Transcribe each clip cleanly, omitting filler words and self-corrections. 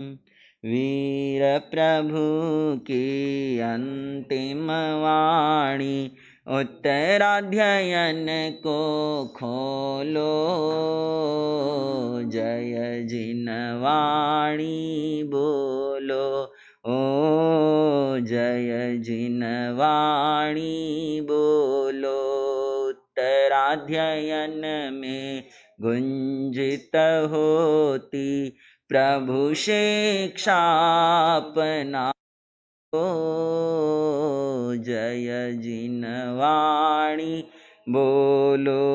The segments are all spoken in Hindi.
वीर प्रभु की अंतिम वाणी, उत्तराध्ययन को खोलो। जय जिनवाणी बोलो, ओ जय जिनवाणी बोलो। उत्तराध्ययन में गुंजित होती प्रभु शिक्षापना, ओ जय जिनवाणी बोलो,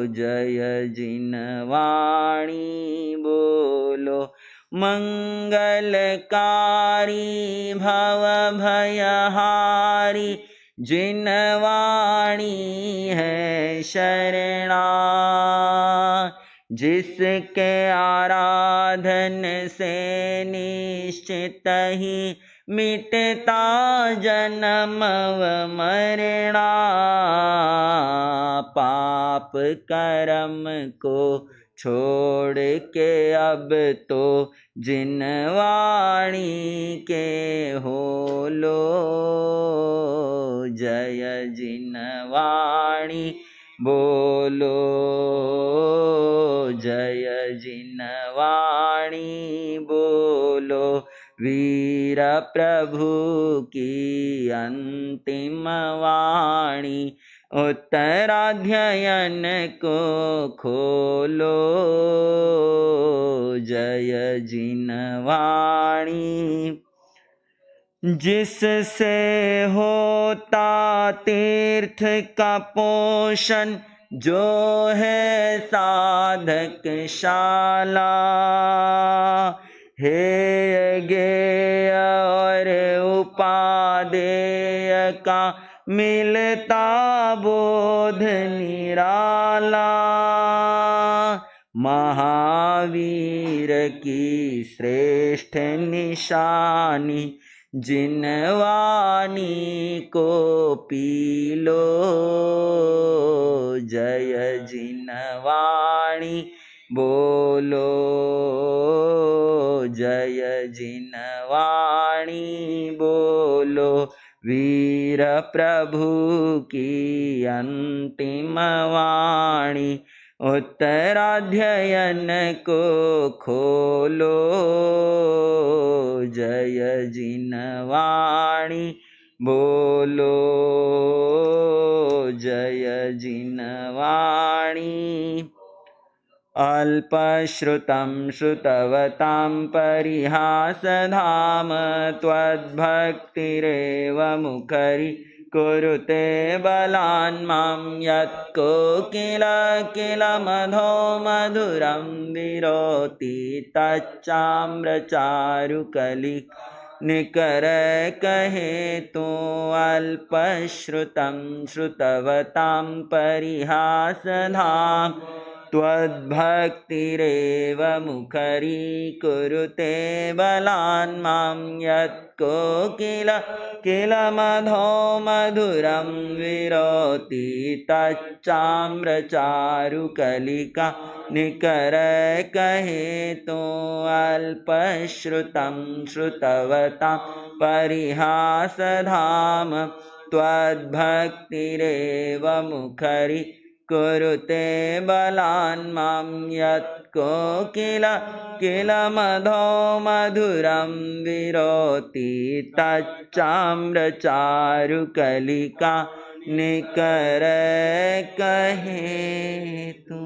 जय जिनवाणी बोलो। मंगलकारी भव भयहारी, जिनवाणी है शरणा। जिसके आराधन से निश्चित ही मिटता जन्म व मरणा। पाप कर्म को छोड़ के अब तो जिनवाणी के हो लो। जय जिनवाणी बोलो, जय जिनवाणी बोलो। वीर प्रभु की अंतिम वाणी, उत्तराध्ययन को खोलो। जय जिनवाणी जिससे होता तीर्थ का पोषण, जो है साधक शाला। हे गेय और उपादेय का मिलता बोध निराला। महावीर की श्रेष्ठ निशानी, जिनवाणी को पी लो। जय जिनवाणी बोलो, जय जिनवाणी बोलो। वीर प्रभु की अंतिम वाणी, उत्तराध्ययन को खोलो। जय जिनवाणी बोलो, जय जिनवाणी। अल्पश्रुतं श्रुतवतां परिहासधाम, त्वद्भक्तिरेव मुखरि कुरुते बलान् मां। यत्कोकिलकिलमधो मधुरं विरोति, तच्चाम्रचारुकलि निकर कहे तू। अल्पश्रुतं श्रुतवतां परिहासधाम, त्वद्भक्तिरेव मुखरि कुरुते बलान् मां। यत्कोकिलकिलमधो मधुरं विरोति, तच्चाम्रचारुकलिका निकर कहे तू। अल्पश्रुतं श्रुतवतां परिहासधाम, त्वद्भक्तिरेव मुखरि कुरुते बलान् मां। यत्कोकिलकिलमधो मधुरं विरोति, तच्चाम्रचारुकलिका निकर कहे तू।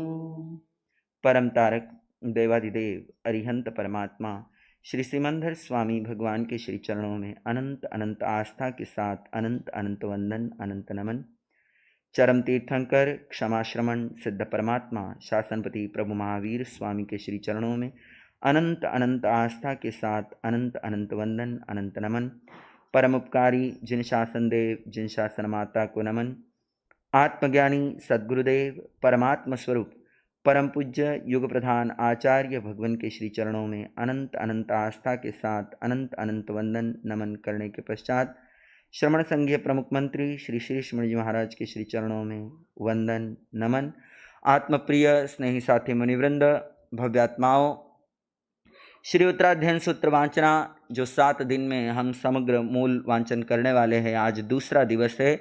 परम तारक देवादिदेव अरिहंत परमात्मा श्री सिमंदर स्वामी भगवान के श्री चरणों में अनंत अनंत आस्था के साथ अनंत अनंत वंदन, अनंत नमन। चरम तीर्थंकर क्षमा श्रमण सिद्ध परमात्मा शासनपति प्रभु महावीर स्वामी के श्री चरणों में अनंत अनंत आस्था के साथ अनंत अनंत वंदन, अनंत नमन। परम उपकारी जिन शासन देव, जिन शासन माता को नमन। आत्मज्ञानी सद्गुरुदेव परमात्म स्वरूप परम पूज्य युग प्रधान आचार्य भगवान के श्री चरणों में अनंत अनंत आस्था के साथ अनंत अनंत वंदन नमन करने के पश्चात श्रमण संघीय प्रमुख मंत्री श्री श्री श्रीमण जी महाराज के श्री चरणों में वंदन नमन। आत्मप्रिय स्नेही साथी मुनिवृंद, भव्यात्माओं, श्री उत्तराध्ययन सूत्र वांचना जो 7 दिन में हम समग्र मूल वांचन करने वाले हैं, आज दूसरा दिवस है।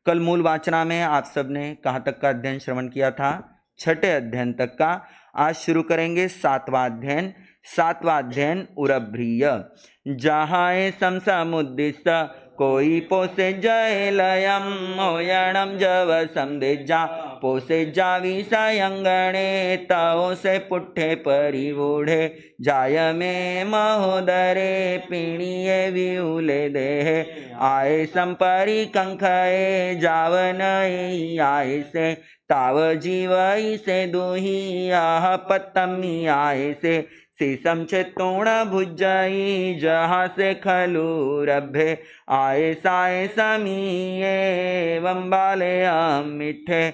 कल मूल वाचना में आप सब ने कहाँ तक का अध्ययन श्रवण किया था? 6ठे अध्ययन तक का। आज शुरू करेंगे 7वां अध्ययन। 7वां अध्ययन उरभ्रीय। जहाँ समसमुद्दिश्य कोई पोसे जय लयम ओयणम जव संदेजा पोसे जावी सयंगणे तव से पुट्ठे परिवूढ़े जाय में महोदरे पीणिये विउले देहे आए संपरी कंखये जावन आए से ताव जीवई से दुही आह पत्तमी आए से शीशम चित्तूण भुजई जहाँ से खलु रभे आए साए समीये वंबाले मिठे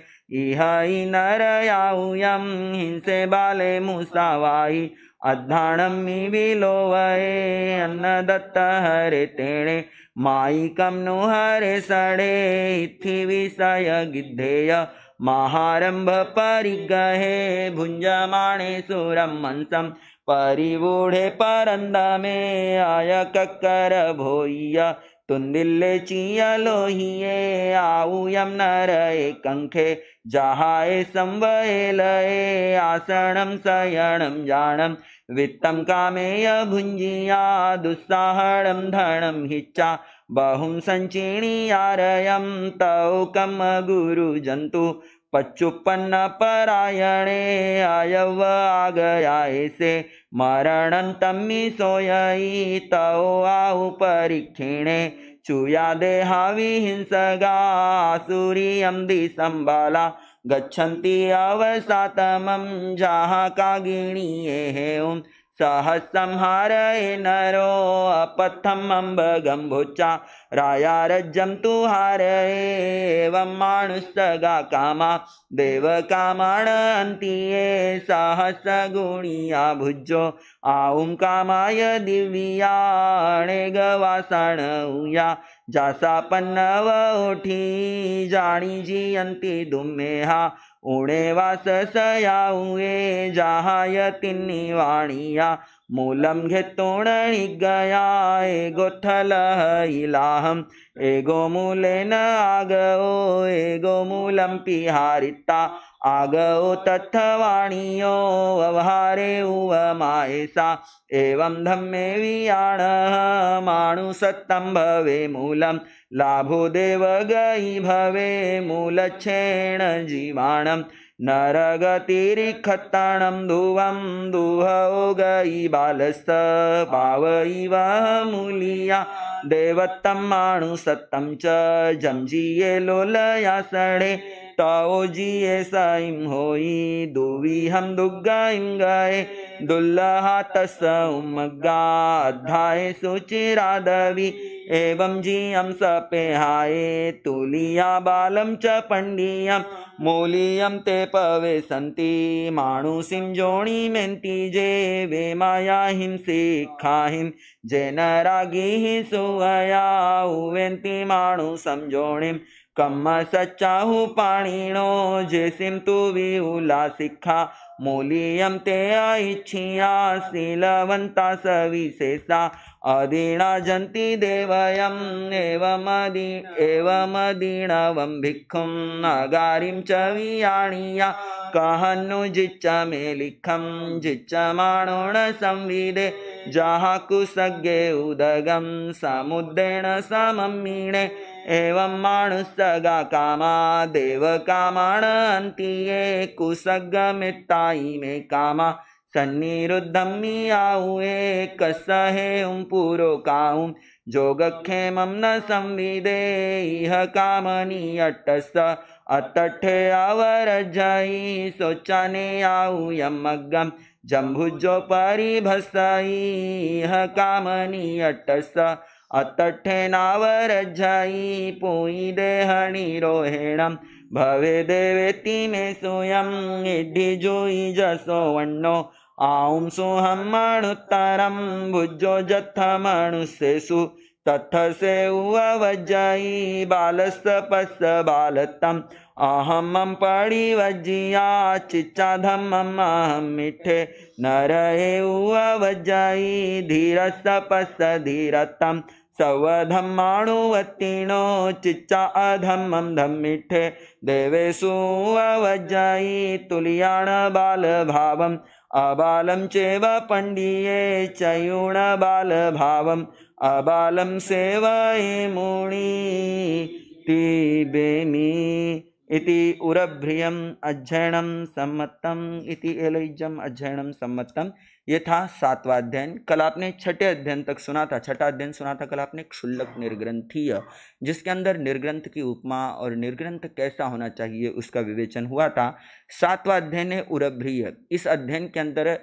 इह नर याऊयम हिंसे बाले मुसावाई अद्धाणम विलोवये अन्न दत्त हरे तेणे माई कम नु हरे सड़े इथि विषय गिद्धेय महारंभ परिगहे भुंजमाणे सुरम मंसम परिवूढ़े परंद में आय कक्कर भोइय तुंदिल्ले चिय लोहिये आऊयम नर कंखे जहाए संवये लये आसनम शयनम जानम वित्तम कामेय भुंजिया दुस्साहणम धनम हिच्चा बहुम संचीणीयारयम तौ कम गुरु जंतु पच्चुपन्न परायणे आयव आगयाए से मरणंतमी सोयई तौ आउ परीक्षिणे चूया देहावि हिंसगा आसुरियम दिसंबाला गच्छन्ति अवसातमं जहाँ कागिणीये सहसंहारये नरो अपथम अम्बगम्भुचा राया रज्जम तुहारये एवं मानुषगा कामा देव कामाण अंतिये सहस गुणिया भुजो आऊं कामाय दिव्याणे गवासण उया जासा पन्नव उठी जाणी जियंती दुमेहा उणे वास सयाऊए जहाय तिन्नी वाणिया मूलम घेतोण गया एगो थल इलाहम एगो मूलेन आगओ एगो मूलम पिहारिता आगओ तत्थवाणियो व्यवहारे उवमायसा एवं धम्मे वियाण माणु सत्तम भवे मूलम लाभो देव गई भवे मूलक्षेण जीवाणम नरगतिरिखत्ताणं धुवं दुहो गई बालस्त पावैव मूलिया देवत्तम माणु सत्तम च जमजिये लोलया सड़े तौ जिये साइम होई दुविहम दुग्गाइम गए दुल्लहा तस उमग्गा अध्याय सुचिरादवि एवं जियम सपेहाये तुलिया बालम च पंडियम मूलियम ते पवे संति माणुसिम जोणी मेंती जे वे माया हिम सिखाहिम जे नरागी सुवया उवेंती माणु समजोणिम कम सच्चाहु पाणीणो जेसिम तु विहुला सिक्खा मूलियम ते ऐच्छिया शीलवंता सविशेषा अदीना जंती देवयम एवमदीणवं भिक्खुम अगारिम च वियाणीया कहन्नु जिच्च मे लिखम जिच्च माणोण संविदे जहा कुसज्ञे उदगम समुद्रेण सममीणे एवं मानुषगा कामा देव कामाण अंतिये कुसग्गमित्ताई में कामा सन्निरुद्धमी आऊए कसहे पुरो काऊं जोगक्षेमं न संविदे इह कामनी अट्टस अतठे अवरजई सोचाने आऊयम अग्गम जम्भुजो परिभसई इह कामनी अट्टस अतठे नावरजई पुई देहनिरोहेणम भवे देवेति मे सोयम इद्धि जोई जसो वन्नो आऊं सोहम मणुत्तरम भुजो जथ मनुष्येषु तथ से उवज्जयी बालस पस बालतम अहम पड़ी वजिया चिचा धम्मम अहम मिठे न रहे वजाई धीर सपस धीरतम सवधम्माणुवतीणो चिच्चा अधम्मम धम्मिठे देवेषु वजाई तुल्याण बाल भावम अबालम चेव पंडिये चयूण बाल भावम अबालम सेवये मुनि तिबेमी इति उरभ्रियम अध्ययनम सम्मतम इति एलैजम अध्ययनम सम्मतम। ये था 7वां अध्ययन। कल आपने छठे अध्ययन तक सुना था, छठा अध्ययन सुना था कल आपने क्षुल्लक निर्ग्रंथीय, जिसके अंदर निर्ग्रंथ की उपमा और निर्ग्रंथ कैसा होना चाहिए उसका विवेचन हुआ था। 7वां अध्ययन है उरभ्रिय। इस अध्ययन के अंदर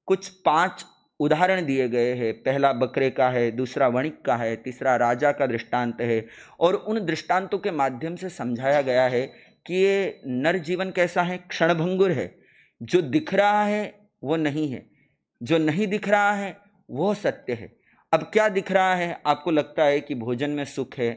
कुछ 5 उदाहरण दिए गए हैं। पहला बकरे का है, दूसरा वणिक का है, तीसरा राजा का दृष्टांत है, और उन दृष्टांतों के माध्यम से समझाया गया है कि ये नर जीवन कैसा है, क्षणभंगुर है। जो दिख रहा है वो नहीं है, जो नहीं दिख रहा है वो सत्य है। अब क्या दिख रहा है? आपको लगता है कि भोजन में सुख है,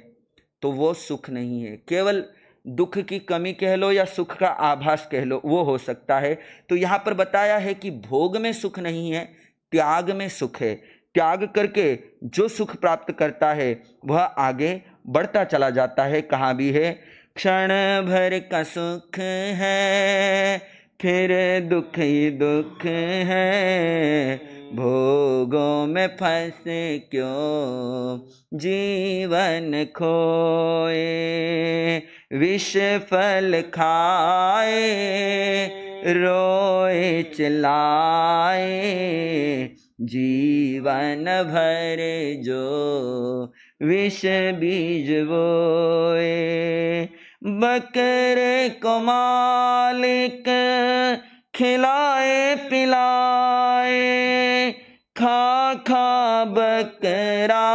तो वो सुख नहीं है, केवल दुख की कमी कह लो या सुख का आभास कह लो, वो हो सकता है। तो यहाँ पर बताया है कि भोग में सुख नहीं है, त्याग में सुख है। त्याग करके जो सुख प्राप्त करता है वह आगे बढ़ता चला जाता है। कहाँ भी है, क्षण भर का सुख है फिर दुख ही दुख है, भोगों में फंसे क्यों जीवन खोए, विष फल खाए रोए चिल्लाए, जीवन भर जो विष बीज बोए, बकरे को मालिक खिलाए पिलाए, खा खा बकरा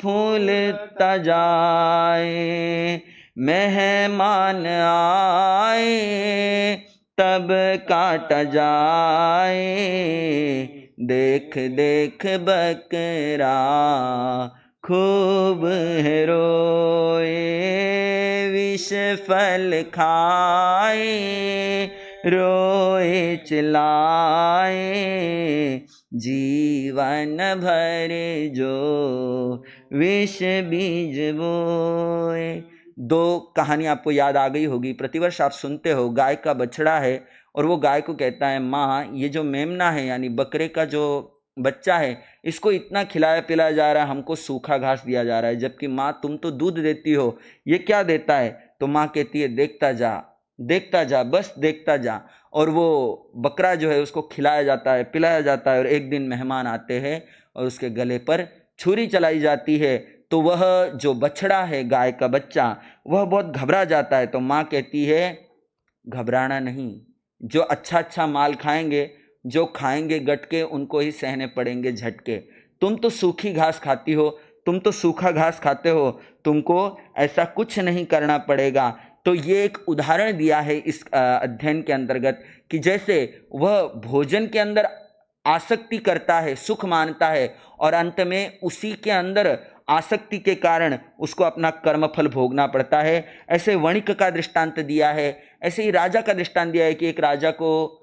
फूलता जाए, मेहमान आए तब काट जाए, देख देख बकरा खूब है रोए, विष फल खाए रोए चिल्लाए, जीवन भर जो विष बीज बोए। 2 कहानी आपको याद आ गई होगी, प्रतिवर्ष आप सुनते हो। गाय का बछड़ा है और वो गाय को कहता है, माँ ये जो मेमना है यानी बकरे का जो बच्चा है, इसको इतना खिलाया पिलाया जा रहा है, हमको सूखा घास दिया जा रहा है, जबकि माँ तुम तो दूध देती हो, ये क्या देता है? तो माँ कहती है देखता जा बस देखता जा। और वो बकरा जो है उसको खिलाया जाता है पिलाया जाता है, और एक दिन मेहमान आते हैं और उसके गले पर छुरी चलाई जाती है। तो वह जो बछड़ा है, गाय का बच्चा, वह बहुत घबरा जाता है। तो माँ कहती है घबराना नहीं, जो अच्छा माल खाएंगे, जो खाएंगे गटके, उनको ही सहने पड़ेंगे झटके। तुम तो सूखी घास खाती हो, तुम तो सूखा घास खाते हो, तुमको ऐसा कुछ नहीं करना पड़ेगा। तो ये एक उदाहरण दिया है इस अध्ययन के अंतर्गत कि जैसे वह भोजन के अंदर आसक्ति करता है, सुख मानता है, और अंत में उसी के अंदर आसक्ति के कारण उसको अपना कर्मफल भोगना पड़ता है। ऐसे वणिक का दृष्टांत दिया है, ऐसे ही राजा का दृष्टांत दिया है कि एक राजा को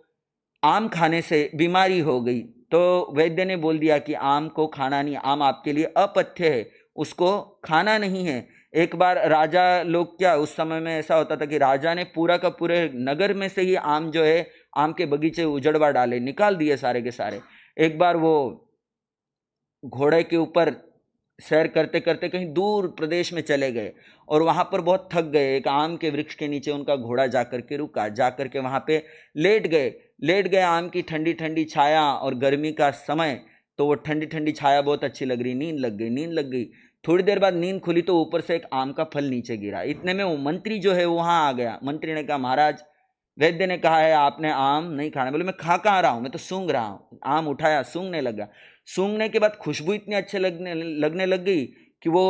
आम खाने से बीमारी हो गई, तो वैद्य ने बोल दिया कि आम को खाना नहीं, आम आपके लिए अपथ्य है, उसको खाना नहीं है। एक बार राजा लोग, क्या उस समय में ऐसा होता था कि राजा ने पूरा का पूरे नगर में से ही आम जो है, आम के बगीचे उजड़वा डाले, निकाल दिए सारे के सारे। एक बार वो घोड़े के ऊपर सैर करते करते कहीं दूर प्रदेश में चले गए और वहाँ पर बहुत थक गए। एक आम के वृक्ष के नीचे उनका घोड़ा जाकर के रुका, जाकर के वहाँ पे लेट गए। आम की ठंडी ठंडी छाया और गर्मी का समय, तो वो ठंडी ठंडी छाया बहुत अच्छी लग रही, नींद लग गई। थोड़ी देर बाद नींद खुली तो ऊपर से एक आम का फल नीचे गिरा। इतने में वो मंत्री जो है वहाँ आ गया। मंत्री ने कहा, महाराज वैद्य ने कहा है आपने आम नहीं खाना। बोले, मैं खा कहाँ रहा हूँ, मैं तो सूंघ रहा हूँ। आम उठाया, सूंघने लगा। सूंघने के बाद खुशबू इतनी अच्छी लगने लग गई कि वो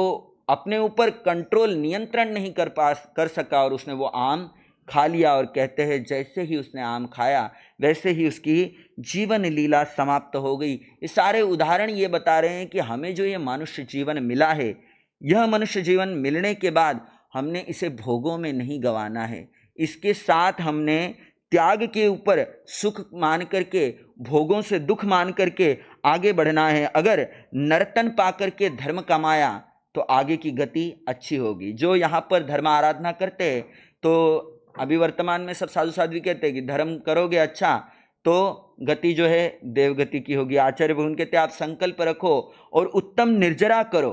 अपने ऊपर कंट्रोल, नियंत्रण नहीं कर सका और उसने वो आम खा लिया। और कहते हैं जैसे ही उसने आम खाया वैसे ही उसकी जीवन लीला समाप्त हो गई। ये सारे उदाहरण ये बता रहे हैं कि हमें जो ये मनुष्य जीवन मिला है, यह मनुष्य जीवन मिलने के बाद हमने इसे भोगों में नहीं गंवाना है। इसके साथ हमने त्याग के ऊपर सुख मान करके, भोगों से दुख मान करके आगे बढ़ना है। अगर नर्तन पा करके धर्म कमाया तो आगे की गति अच्छी होगी। जो यहाँ पर धर्म आराधना करते हैं, तो अभी वर्तमान में सब साधु साध्वी कहते हैं कि धर्म करोगे अच्छा तो गति जो है देवगति की होगी। आचार्य भगवान कहते आप संकल्प रखो और उत्तम निर्जरा करो,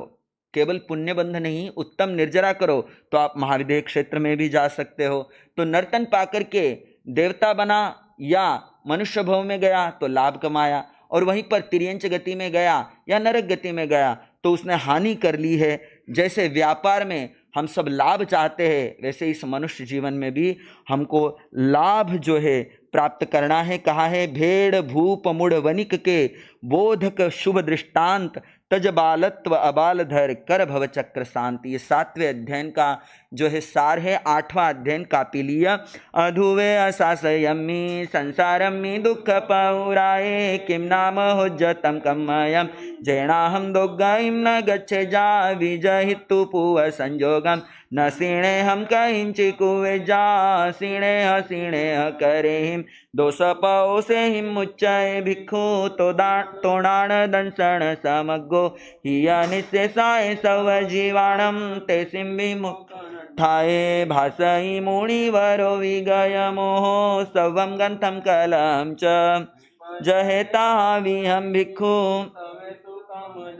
केवल पुण्य बंध नहीं, उत्तम निर्जरा करो तो आप महाविदेह क्षेत्र में भी जा सकते हो। तो नर्तन पाकर के देवता बना या मनुष्य भव में गया तो लाभ कमाया, और वहीं पर तिर्यंच गति में गया या नरक गति में गया तो उसने हानि कर ली है। जैसे व्यापार में हम सब लाभ चाहते हैं, वैसे इस मनुष्य जीवन में भी हमको लाभ जो है प्राप्त करना है। कहा है भेड़ भूप मुड़ वनिक के बोधक शुभ दृष्टांत, तज बालत्व अबाल धर कर भव चक्र शांति। ये 7वें अध्ययन का जो है सार है। 8वां अध्ययन कापिलीय। अधुवे असासयम्मि संसारम्मि दुख पौराये, किम नाम हुज्जतम कमयम जैनाहम दोग्गाइम न गच्छे जा विजहितु पुव संजोगम, न सीणे हम कहिंचि कुवे जा सीणे करेहिम, दोष पौ से हिम मुच्चय भिक्षु तोडाण दंसन समग्गो, हिया निशेषाय सव जीवाणम ते सिंबि मुक्ताये, भासई मुनिवरो विगय मोहो सवम गंथम कलम च, जहेता विहम भिक्षु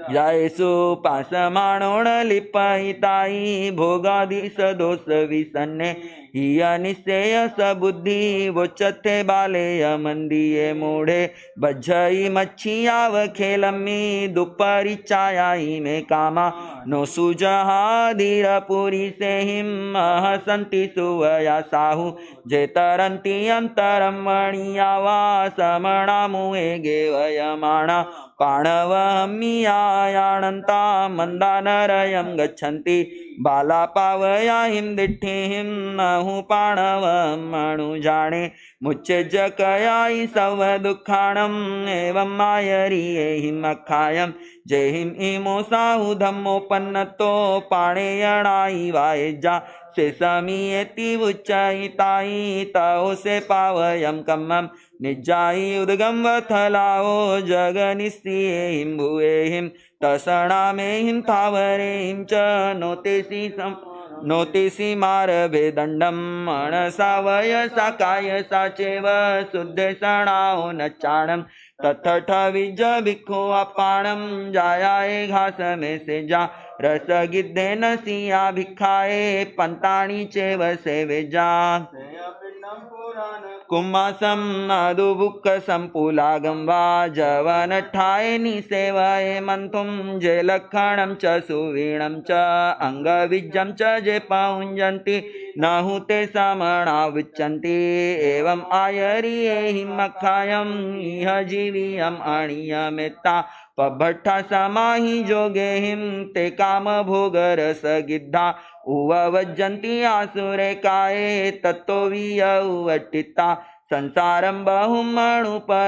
जायसु पासमाणोण लिपायिताई, भोगादिश दोष विसन्ने हिया निश्चय सबुद्धि, वोचते बालेय मंदिये मूढ़े, बज्जई मच्छियाव खेलम्मी दुपरिचायाई में कामा, नो सुजहाधीरपुरी से हिम हसंति सुवया साहु, जे तरंती अंतरम मणियावा समणा मुए गेवयमाणा, पाणवहम्मियायाणन्ता मंदानरयं गच्छन्ति, बाला पावयाहिं दिट्ठिहिं नहु पाणवं मणुजाणे, मुच्चजकयायि सव दुःखाणम् एवं मायरियेहिं अखायं, जेहिं इमो साहु धम्मोपन्नतो पाणेयणायि वायजा, से समीयति उच्चयितायि तौ से पावयं कम्मं, निजायि उद्गम वथलाओ जगनिस्येहिं भुवेहिं, तसणामेहिं थावरेहिं च नोतेसि मारभे दंडम, अणसावय साकाय साचेव शुद्धेषणाओ नच्चाणं, तत्थ विज भिक्षु अपाणं जायाए घास में से जा, रस गिद्धे न सिया भिक्षाए पंताणी चेव सेवे जा, कुम्मासम नादुबुक्क संपुलागम वा जवन ठाए निसेवाए मंथुम, जे लक्षणम च सुवीणम च अंगविज्जम च जे पाउंजंति, नहु ते समणा विच्चन्ति, एवं आयरियेहिं मखायं इह जीवियम अणियमेत्ता, पभट्ठा समाहि जोगेहिं ते काम भोग रस गिद्धा, उवज्जन्ति आसुरे काये तत्तो वियौवट्टिता, संसारं बहुमणुपरियडन्ति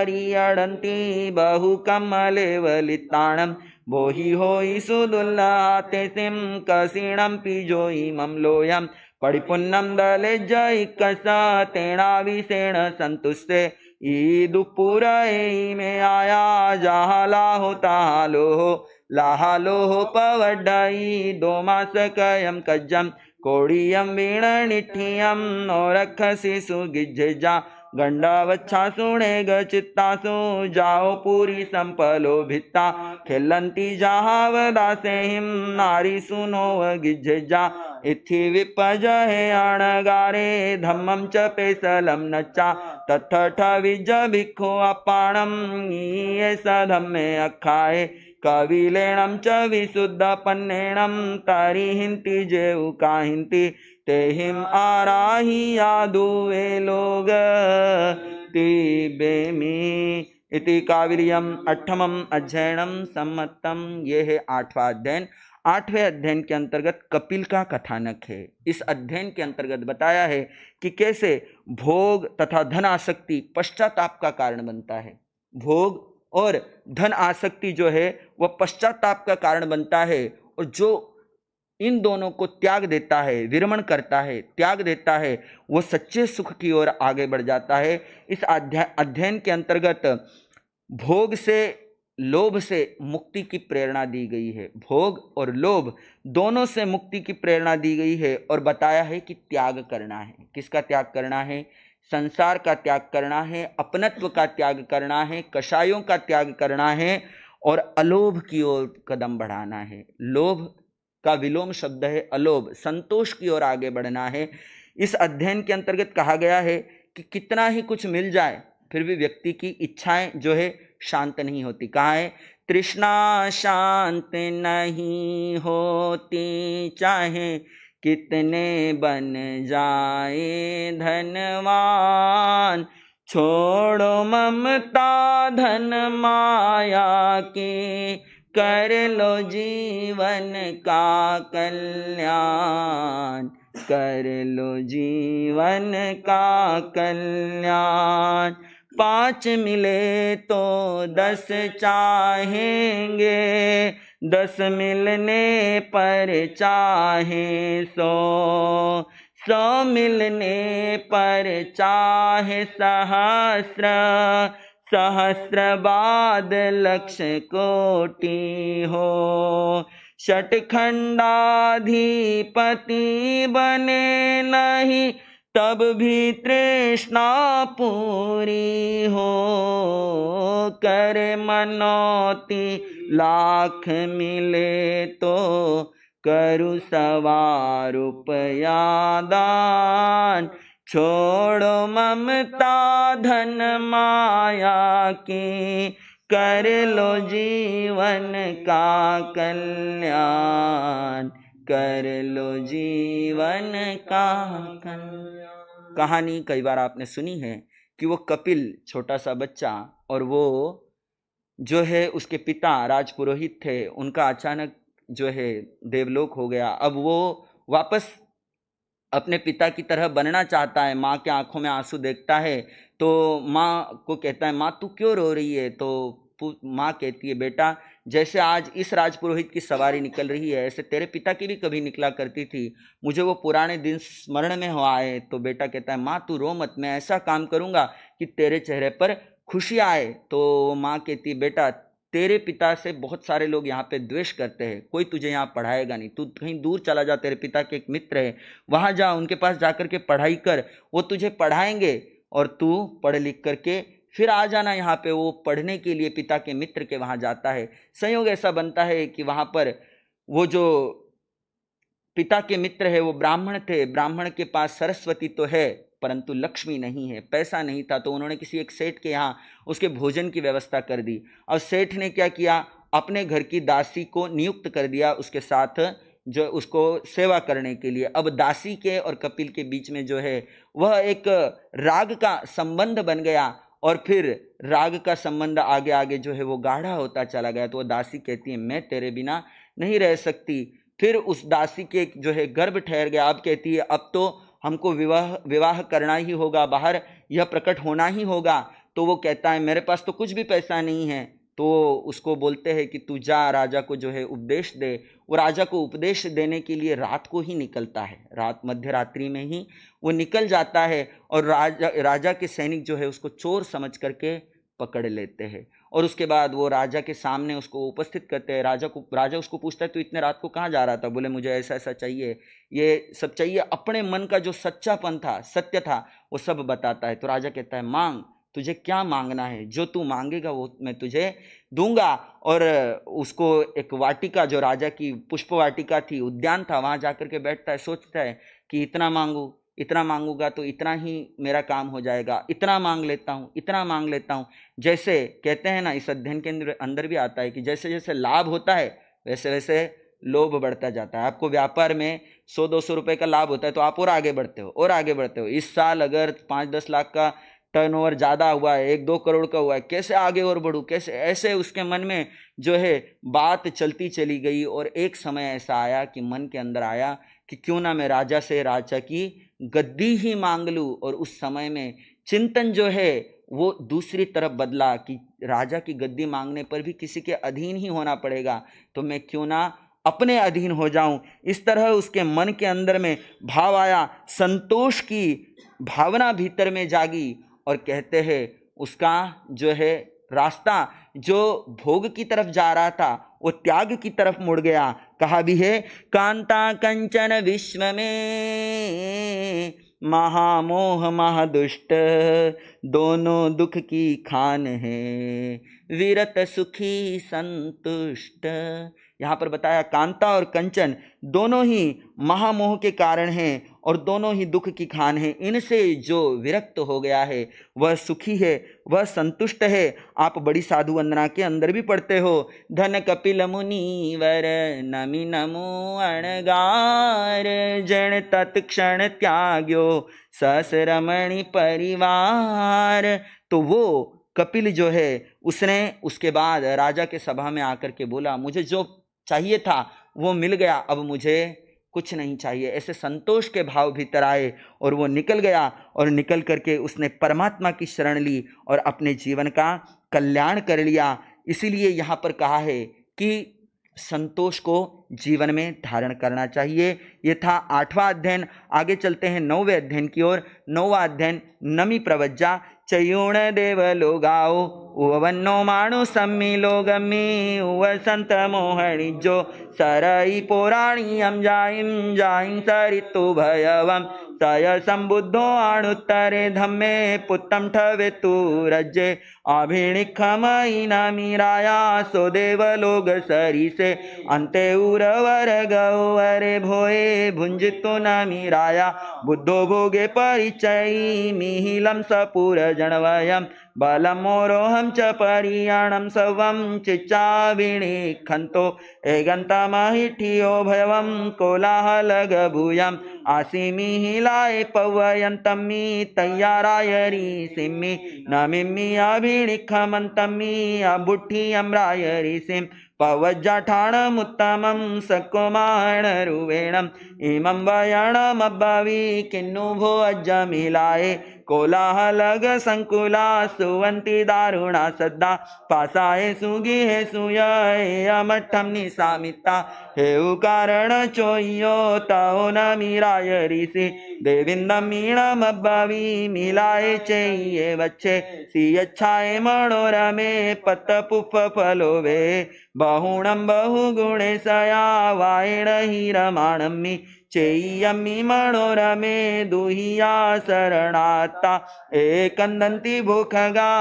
बहु कमलेवलिताणं, बोहि होई सुदुल्लहाते सिं कसीणं पिजोई ममलोयं, परिपुन्नं दले जयिकसा तेणाविषेण संतुष्टे, ईदुपुरई में आया जहाँ लाहो तहाँ लोहो, लाहालोह पवड्डई दो मास कयम कज्जम, कोड़ियम वीण निठियम नोरखसि सुगिज्जा, गंडावच्छा सुणे गचित्तासु जाओ पूरी संपलो भित्ता, खिलंती जहावदासे हिम नारी सुनो गिज्जा, इथि विपजहे अणगारे धम्मं च पेसलम नच्चा, तत्थ विज भिक्षु अपाणं ये सधम्मे अखाए, कविलेणं च विशुद्धपन्नेणं तरिहिन्ति जेउ काहिन्ति, तेहिं आराहि यादुवे लोग तिबेमी। इति काविलियम 8वां अध्ययनम सम्मतम। ये है 8वां अध्ययन। 8वें अध्ययन के अंतर्गत कपिल का कथानक है। इस अध्ययन के अंतर्गत बताया है कि कैसे भोग तथा धन आसक्ति पश्चाताप का कारण बनता है। भोग और धन आसक्ति जो है वह पश्चाताप का कारण बनता है, और जो इन दोनों को त्याग देता है, विरमण करता है, त्याग देता है, वो सच्चे सुख की ओर आगे बढ़ जाता है। इस अध्ययन के अंतर्गत भोग से, लोभ से मुक्ति की प्रेरणा दी गई है। भोग और लोभ दोनों से मुक्ति की प्रेरणा दी गई है और बताया है कि त्याग करना है। किसका त्याग करना है? संसार का त्याग करना है, अपनत्व का त्याग करना है, कषायों का त्याग करना है और अलोभ की ओर कदम बढ़ाना है। लोभ का विलोम शब्द है अलोभ, संतोष की ओर आगे बढ़ना है। इस अध्ययन के अंतर्गत कहा गया है कि कितना ही कुछ मिल जाए फिर भी व्यक्ति की इच्छाएं जो है शांत नहीं होती। कहा है, तृष्णा शांत नहीं होती, चाहे कितने बन जाए धनवान, छोड़ो ममता धन माया की, कर लो जीवन का कल्याण, कर लो जीवन का कल्याण। 5 मिले तो 10 चाहेंगे, 10 मिलने पर चाहे 100, 100 मिलने पर चाहे सहस्र, सहस्र बाद लक्ष्य कोटि हो। षटखंडाधिपति बने नहीं तब भी तृष्णा पूरी हो, करे मनौती लाख मिले तो करु 1.25 रुपया दान, छोड़ो ममता धन माया की, कर लो जीवन का कल्याण, कर लो जीवन का कल्याण। कहानी कई बार आपने सुनी है कि वो कपिल छोटा सा बच्चा और वो जो है उसके पिता राजपुरोहित थे, उनका अचानक जो है देवलोक हो गया। अब वो वापस अपने पिता की तरह बनना चाहता है। माँ के आंखों में आंसू देखता है तो माँ को कहता है, माँ तू क्यों रो रही है? तो माँ कहती है, बेटा जैसे आज इस राजपुरोहित की सवारी निकल रही है ऐसे तेरे पिता की भी कभी निकला करती थी, मुझे वो पुराने दिन स्मरण में हुआ है। तो बेटा कहता है, माँ तू रो मत, मैं ऐसा काम करूँगा कि तेरे चेहरे पर खुशी आए। तो माँ कहती है, बेटा तेरे पिता से बहुत सारे लोग यहाँ पे द्वेष करते हैं, कोई तुझे यहाँ पढ़ाएगा नहीं, तू कहीं दूर चला जा, तेरे पिता के एक मित्र है वहाँ जा, उनके पास जाकर के पढ़ाई कर, वो तुझे पढ़ाएंगे और तू पढ़ लिख करके फिर आ जाना यहाँ पे। वो पढ़ने के लिए पिता के मित्र के वहाँ जाता है। संयोग ऐसा बनता है कि वहाँ पर वो जो पिता के मित्र है वो ब्राह्मण थे। ब्राह्मण के पास सरस्वती तो है परंतु लक्ष्मी नहीं है, पैसा नहीं था। तो उन्होंने किसी एक सेठ के यहाँ उसके भोजन की व्यवस्था कर दी। और सेठ ने क्या किया, अपने घर की दासी को नियुक्त कर दिया उसके साथ, जो उसको सेवा करने के लिए। अब दासी के और कपिल के बीच में जो है वह एक राग का संबंध बन गया और फिर राग का संबंध आगे आगे जो है वो गाढ़ा होता चला गया। तो वह दासी कहती है, मैं तेरे बिना नहीं रह सकती। फिर उस दासी के जो है गर्भ ठहर गया। अब कहती है, अब तो हमको विवाह करना ही होगा, बाहर यह प्रकट होना ही होगा। तो वो कहता है, मेरे पास तो कुछ भी पैसा नहीं है। तो उसको बोलते हैं कि तू जा राजा को जो है उपदेश दे। वो राजा को उपदेश देने के लिए रात को ही निकलता है, रात मध्य रात्रि में ही वो निकल जाता है और राजा के सैनिक जो है उसको चोर समझ करके पकड़ लेते हैं। और उसके बाद वो राजा के सामने उसको उपस्थित करते हैं। राजा उसको पूछता है, तो इतने रात को कहाँ जा रहा था? बोले, मुझे ऐसा ऐसा चाहिए, ये सब चाहिए। अपने मन का जो सच्चापन था, सत्य था, वो सब बताता है। तो राजा कहता है, मांग, तुझे क्या मांगना है? जो तू मांगेगा वो मैं तुझे दूंगा। और उसको एक वाटिका, जो राजा की पुष्प वाटिका थी, उद्यान था, वहाँ जाकर के बैठता है। सोचता है कि इतना मांगू, इतना मांगूंगा तो इतना ही मेरा काम हो जाएगा, इतना मांग लेता हूँ, इतना मांग लेता हूँ। जैसे कहते हैं ना, इस अध्ययन के अंदर भी आता है कि जैसे जैसे लाभ होता है वैसे वैसे लोभ बढ़ता जाता है। आपको व्यापार में 100-200 रुपए का लाभ होता है तो आप और आगे बढ़ते हो और आगे बढ़ते हो। इस साल अगर 5-10 लाख का टर्नओवर ज़्यादा हुआ है, 1-2 करोड़ का हुआ है, कैसे आगे और बढ़ूँ, कैसे, ऐसे उसके मन में जो है बात चलती चली गई। और एक समय ऐसा आया कि मन के अंदर आया कि क्यों ना मैं राजा से राजा की गद्दी ही मांग लूँ। और उस समय में चिंतन जो है वो दूसरी तरफ बदला कि राजा की गद्दी मांगने पर भी किसी के अधीन ही होना पड़ेगा, तो मैं क्यों ना अपने अधीन हो जाऊं। इस तरह उसके मन के अंदर में भाव आया, संतोष की भावना भीतर में जागी और कहते हैं उसका जो है रास्ता जो भोग की तरफ जा रहा था वो त्याग की तरफ मुड़ गया। कहा भी है, कांता कंचन विश्व में महामोह महादुष्ट, दोनों दुख की खान है विरत सुखी संतुष्ट। यहाँ पर बताया कांता और कंचन दोनों ही महामोह के कारण हैं और दोनों ही दुख की खान है। इनसे जो विरक्त हो गया है वह सुखी है, वह संतुष्ट है। आप बड़ी साधु वंदना के अंदर भी पढ़ते हो, धन कपिल मुनिवर नमि नमो अणगार, जन तत्क्षण त्याग्यो सस रमणी परिवार। तो वो कपिल जो है उसने उसके बाद राजा के सभा में आकर के बोला, मुझे जो चाहिए था वो मिल गया, अब मुझे कुछ नहीं चाहिए। ऐसे संतोष के भाव भीतर आए और वो निकल गया और निकल करके उसने परमात्मा की शरण ली और अपने जीवन का कल्याण कर लिया। इसीलिए यहाँ पर कहा है कि संतोष को जीवन में धारण करना चाहिए। ये था 8वां अध्ययन। आगे चलते हैं 9वें अध्ययन की ओर। 9वां अध्ययन नमी प्रवज्जा। चयूण देव लोगाओ उवन्नो माणु सम्मी लोगमी उव संत मोहणी जो सरई पोराणी अम जाइम सरितु भयवम तय संबुद्धो आणुत्तरे धम्मे पुत्तम ठवे तु रज्जे अभिणिखमयी नमीराया सो देव लोग सरिसे अंते उरवर गौवरे भोए भुंजितो नमीराया बुद्धो भोगे परिचयी मिहिलम सपुर जणवयम बलमोरोहम च परियाणम सवम चिच्चाविणिखन्तो एगन्तमहिठियो भयवम कोलाहलगभूयम आसिमिहिलाय पवयन्तम्मि तय्यारायरी सिम्मि नमिम्मि अभिणिखमन्तम्मि अबुट्ठियं रायरी सिम पवज्जाठाणमुत्तमं सकुमारणरुवेणम् इमं वयणमब्बवि किन्नु भो अज्जमिलाये कोलाहलग संकुला सुवंती दारुणा सद्दा पासाए सुगिहे सुयाए अमठम निसामिता हेउ कारण चोयो ताओ नमीराय ऋषि देविंदम मीणमब्बवि मिलाए चेये वच्छे सियच्छाए मनोरमे पत पुफ फलोवे बहुणं बहुगुणेशया वायण हीरमाणम्मि चेय्यम्मि मनोरमे दुहिया शरणाता एकंदंती भूखगा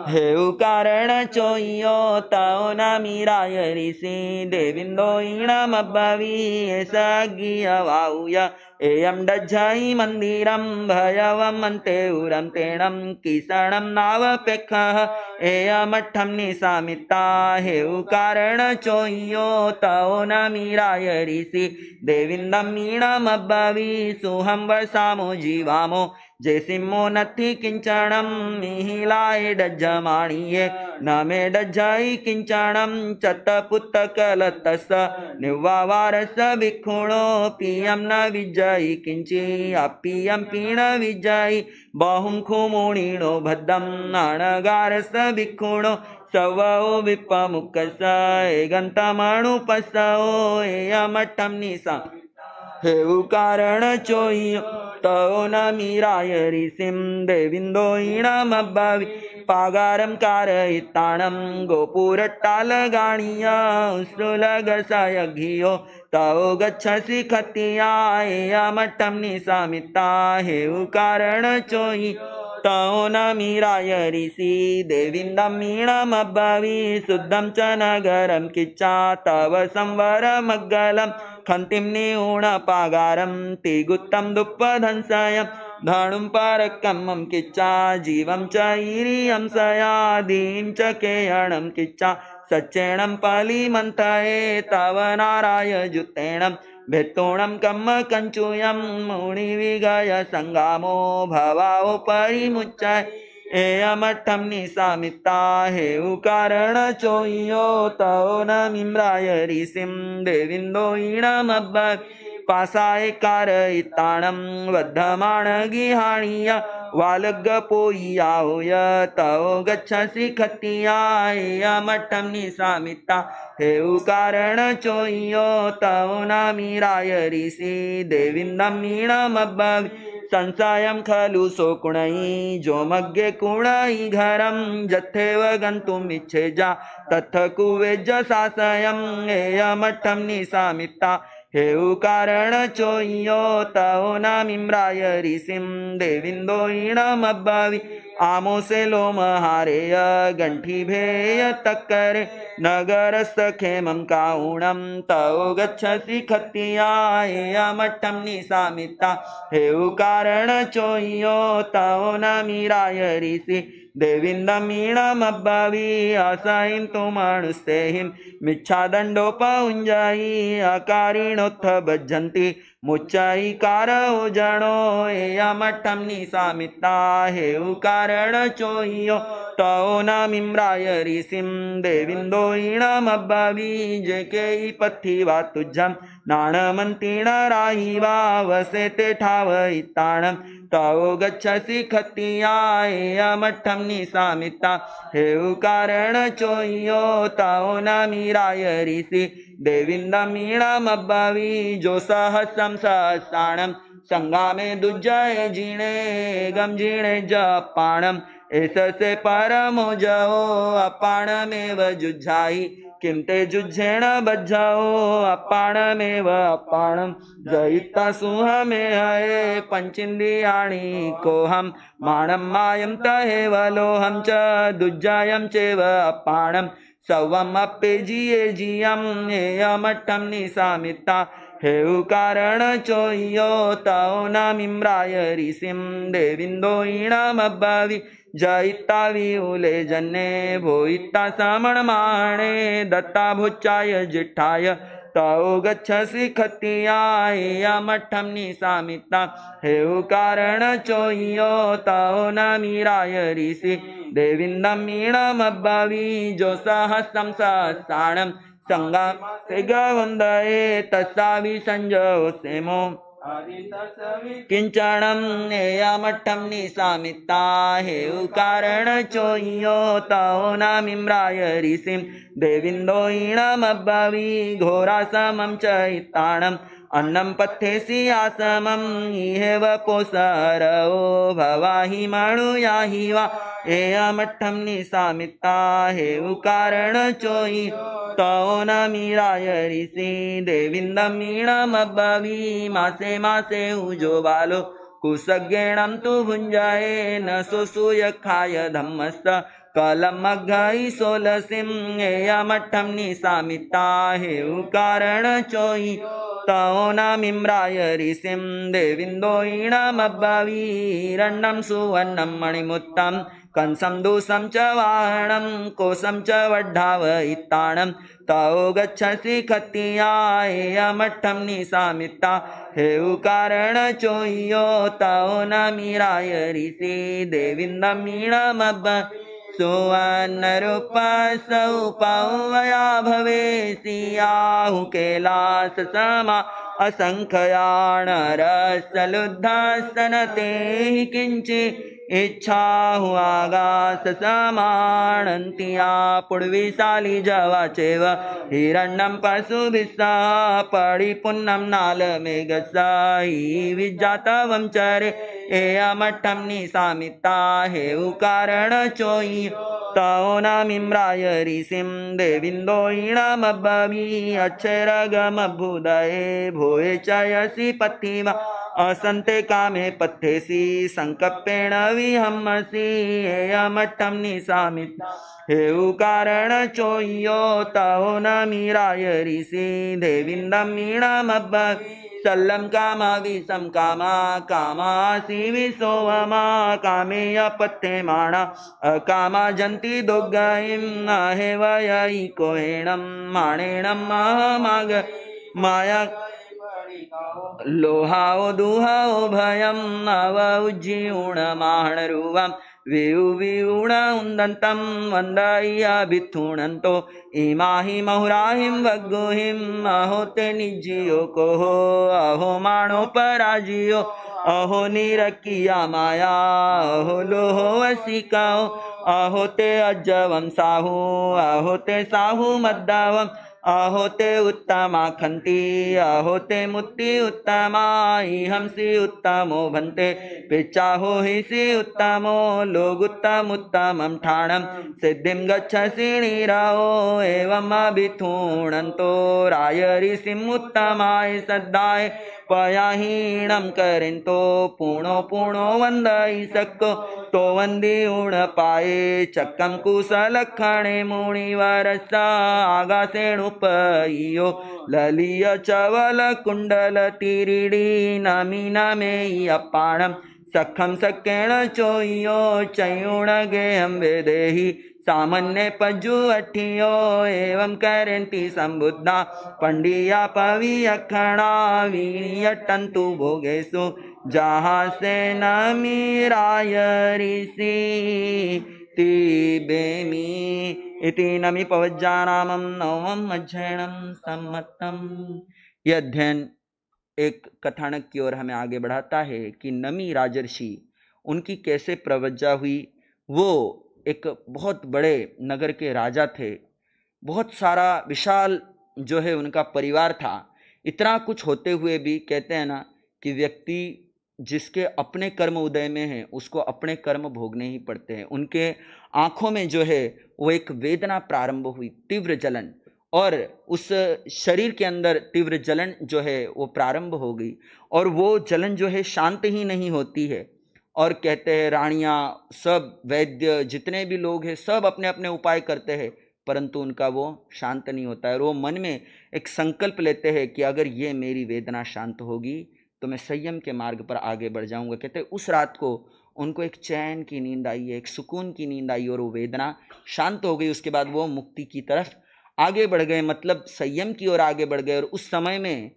हेउ कारण चोयो ताओ नमीराय ऋषि देविंदो ईणमब्बवि सगियवाउय एयं डज्झाई मंदिरं भयवं अन्ते उरं तेणं किसणं नावपेक्षः एयमठं निसामिता हेउ कारण चोयो ताओ नमीराय ऋषि देविंदं मीणमब्बवि सुहं वसामो जीवामो जैसिमो नथि किंचणं मिहिलाय डज्जमाणिये न मे डज्जाई किंचणं चत्तपुत्तकलतस निवावारस भिक्षुणो पियं न विजयी किंची अपियं पीण विजयी बहुं खुमुणिणो भद्दं नाणगारस भिक्षुणो सवो विपमुक्कस एगन्तमणुपसो एयमठं निसा हेउ कारण चोयो तौ नमीराय ऋषिं देविंदो ईणमब्बवि पागारं कारयिताणं गोपुरट्टालगाणीय श्रुलगसयघियो तौ गच्छसि खतियायमठं निसामिता हेउ कारण चोयि तौ नमीराय ऋषि देविंदं मीणमब्बवि शुद्धं च नगरं किच्चा तव संवरमग्गलं खन्तिं निऊणपागारं तिगुत्तं दुप्पधंसयं धनुं परकमं किच्चा जीवं च ईरियं सयादीं च केयणं किच्चा सच्चेणं पलिमन्थये तव नाराय जुतेणं भेत्तोणं कम्म कञ्चूयं मुनिविगय संगामो भवाओ परिमुच्चय एयमठं निसामिता हेउ कारण चोयो तौ नमीराय ऋषिं देविंदो ईणमब्बवि पासाय कारयिताणं वद्धमाण गिहाणीय वालगपोयाहोय तौ गच्छसि खतियाय मठं निसामिता हेउ कारण चोयो तौ नामिराय ऋषि देविन्दं मीणमब्बवि संसायं खलु सोकुणै जो मग्गे कुणै घरं जथेव गन्तुमिच्छेजा तथ कुवेज सासयं एयमठं निसामिता हेउ कारण चोयो तौ नामिम्राय ऋषिं देविन्दो ईणमब्बवि आमोसे लोमहारेय गण्ठिभेय तक्करे नगरस्थखेमं काउणं तौ गच्छसि खतियाय मठं निसामिता हेउ कारण चोयो तौ नामिराय ऋषि देविन्दं ईणमब्बवि असहिं तु मनुस्तेहिं मिच्छादण्डोपयुञ्जयि अकारिणोत्थ भज्जन्ति मुच्चैकारो जनो एयमठं निसामिता हेउ कारण चोयो तौ नामिम्राय ऋषिं देविन्दो ईणमब्बवि जेके पथिवा तुज्जं नाणमन्तिण राहिवा वसेते ठावयिताणं तौ गच्छसि खतियाय मठं निसामिता हेउ कारण चोयो तौ नामिराय ऋषि देविन्दं ईणमब्बवि जो सहस्रं सहस्राणं संगामे दुज्जये जीणे गम जीणे जपाणम् एससे परमो जओ अपाणमेव जुज्झाहि किं ते जुज्झेण बज्झओ अपाणमेव अपाणं जयिता सुहमे हये पंचेन्द्रियाणि कोहं माणं मायं तहेव लोहं च दुज्जयं चैव अपाणं सवमप्ये जिये जियं एयमठं निसामिता हेउ कारण चोयो तौ नामिम्राय ऋषिं देविन्दो ईणमब्बवि जयिता विउले जन्ने भोयिता समणमाणे दत्ता भुच्चाय जिष्ठाय तौ गच्छसि खतियाय मठं निसामिता हेउ कारण चोयो तौ नामिराय ऋषि देविन्दं ईणमब्बवि जो सहस्रं सहस्राणं संगा से गवन्दये तस्सा विसंजो सेमो किंचणं एयमठं निसामिता हेउ कारण चोयो तौ नामिम्राय ऋषिं देविन्दो ईणमब्बवि घोरासमं च हिताणम् अन्नं पथ्येसि आसमं इहेव पोसरओ भवाहि मणुयाहि वा एयमठं निसामिता हेउ कारण चोयि तौ नामिराय ऋषि देविन्दं ईणमब्बवि मासे मासे उजो बालो कुसज्ञेणं तु भुञ्जये न सुसूय खाय धम्मस्त कलमग्घै सोलसिं एयमठं निसामिता हेउ कारण चोयि तौ नामिम्राय ऋषिं देविन्दो ईणमब्बवि रण्णं सुवर्णं मणिमुत्तं कंसं दूषं च वाहनं कोशं च वड्ढावयिताणं तौ गच्छसि खतियाय मठं निसामिता हेउ कारण चोयो तौ नामिराय ऋषि देविन्दं ईणमब्बवि सुवर्णरूपा सौपवया भवेसि आहु कैलास समा असंख्याणरसलुद्धासनते किंचि इच्छाहु आगास समाणन्तिया पुड्विशाली जवाचेव हिरण्यं पशुभिस्सा परिपुन्नं नालमेघस्सहि विजातवं चरे एयमठं निसामिता हेउ कारण चोयि तौ नामिम्राय ऋषिं देविन्दो ईणमब्बवि अक्षरगमभुदये भोये चयसि पथिवा असन्ते कामे पथ्येसि संकप्पेण विहम्मसि एयमठं निसामिता हेउ कारण चोयो तौ नामिराय ऋषि देविन्दं ईणमब्बवि सल्लं कामा विषं कामा कामासि विसोवमा कामेय पथ्यमाणा अकामा जन्ति दुर्गयिं अहेवयैको हेणं माणेणं महामाग माया लोहाओ दुहाओ भयं नव उज्जीर्णमाणरुवं विउण उन्दन्तं वन्दय्य भिथुणन्तो इमाहि महुराहिं वग्गुहिं अहो ते निज्जियो कोहो अहो माणो पराजियो अहो निरकिया माया, अहो लोहो वसिकाओ, अहो ते अज्जवम साहू, अहो ते साहू मद्दावम, अहो ते उत्तमा खंती, अहो ते मुक्ति उत्तमा, हमसी उत्तमो भन्ते, पिचाहो हि सी उत्तमो, लोग उत्तम उत्तमं ठाणम, सिद्धिं गच्छसि नीराओ, एवं अभिथूणन्तो रायरिसिम उत्तमाय सद्दाय, पयाहीणं करिंतो, पूर्णो पूर्णो वंदई सक्को, तो वंदी उण पाए, चक्कम कुशलक्षणे मुनिवरसा, आगासेणुपयो, ललिय चवल कुंडल तिरिडी, नमी नमे अपाणम, सखम सकेण चोयो, चयुण गेहम वेदेहि, सामान्य पज्जु अठियो, एवं करंती संबुद्धा, पंडिया पवि अखणा, वीयटंतु भोगेशु, जहाँ से नमी राय ऋषि तिबेमी, इति नमी पवज्जानामं नवम अध्ययनम सम्मतम। यह अध्ययन एक कथानक की ओर हमें आगे बढ़ाता है कि नमी राजर्षि उनकी कैसे प्रवज्जा हुई। वो एक बहुत बड़े नगर के राजा थे, बहुत सारा विशाल जो है उनका परिवार था। इतना कुछ होते हुए भी कहते हैं ना कि व्यक्ति जिसके अपने कर्म उदय में है उसको अपने कर्म भोगने ही पड़ते हैं। उनके आंखों में जो है वो एक वेदना प्रारंभ हुई, तीव्र जलन, और उस शरीर के अंदर तीव्र जलन जो है वो प्रारंभ हो गई, और वो जलन जो है शांत ही नहीं होती है। और कहते हैं रानियां, सब वैद्य जितने भी लोग हैं सब अपने अपने उपाय करते हैं, परंतु उनका वो शांत नहीं होता है। और वो मन में एक संकल्प लेते हैं कि अगर ये मेरी वेदना शांत होगी तो मैं संयम के मार्ग पर आगे बढ़ जाऊंगा। कहते हैं उस रात को उनको एक चैन की नींद आई है, एक सुकून की नींद आई, और वो वेदना शांत हो गई। उसके बाद वो मुक्ति की तरफ आगे बढ़ गए, मतलब संयम की ओर आगे बढ़ गए। और उस समय में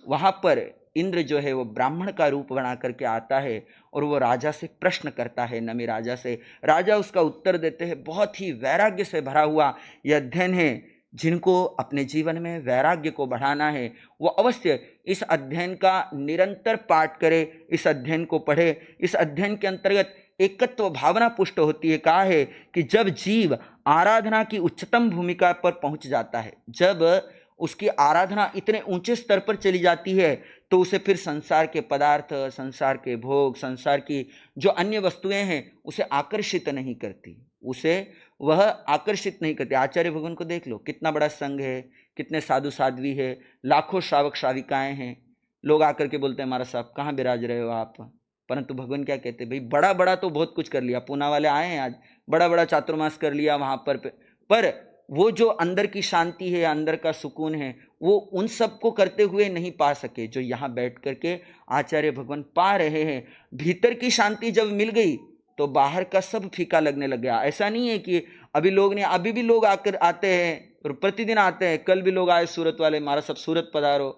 वहाँ पर इंद्र जो है वो ब्राह्मण का रूप बना करके आता है, और वो राजा से प्रश्न करता है, नमी राजा से। राजा उसका उत्तर देते हैं। बहुत ही वैराग्य से भरा हुआ यह अध्ययन है। जिनको अपने जीवन में वैराग्य को बढ़ाना है वो अवश्य इस अध्ययन का निरंतर पाठ करे, इस अध्ययन को पढ़े। इस अध्ययन के अंतर्गत एकत्व भावना पुष्ट होती है। कहा है कि जब जीव आराधना की उच्चतम भूमिका पर पहुंच जाता है, जब उसकी आराधना इतने ऊंचे स्तर पर चली जाती है, तो उसे फिर संसार के पदार्थ, संसार के भोग, संसार की जो अन्य वस्तुएं हैं उसे आकर्षित नहीं करती, उसे वह आकर्षित नहीं करती। आचार्य भगवान को देख लो, कितना बड़ा संघ है, कितने साधु साध्वी है, लाखों श्रावक श्राविकाएं हैं। लोग आकर के बोलते हैं महाराज साहब कहाँ विराज रहे हो आप, परंतु भगवान क्या कहते हैं, भाई बड़ा बड़ा तो बहुत कुछ कर लिया, पूना वाले आए हैं आज, बड़ा बड़ा चातुर्मास कर लिया वहां पर वो जो अंदर की शांति है, अंदर का सुकून है, वो उन सब को करते हुए नहीं पा सके जो यहाँ बैठ करके आचार्य भगवान पा रहे हैं। भीतर की शांति जब मिल गई तो बाहर का सब फीका लगने लग गया। ऐसा नहीं है कि अभी लोग नहीं, अभी भी लोग आकर आते हैं और प्रतिदिन आते हैं। कल भी लोग आए सूरत वाले, महाराज सब सूरत पधारो।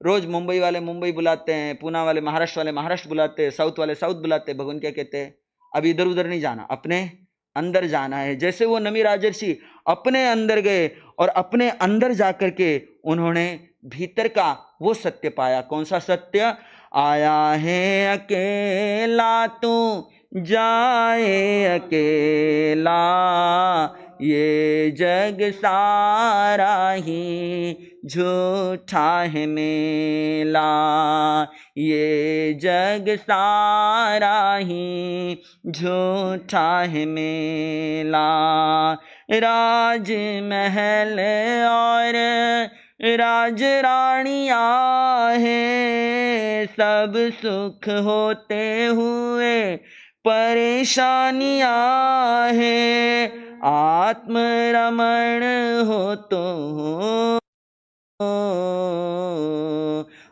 रोज मुंबई वाले मुंबई बुलाते हैं, पूना वाले महाराष्ट्र वाले महाराष्ट्र बुलाते हैं, साउथ वाले साउथ बुलाते हैं। भगवान क्या कहते हैं, अब इधर उधर नहीं जाना, अपने अंदर जाना है। जैसे वो नमी राजर्षि अपने अंदर गए और अपने अंदर जाकर के उन्होंने भीतर का वो सत्य पाया। कौन सा सत्य? आया है अकेला तू जाए अकेला, ये जग सारा ही झूठा है मेला, ये जग सारा ही झूठा है मेला। राजमहल और राज रानियां हैं, सब सुख होते हुए परेशानियां हैं, आत्मरमण हो तो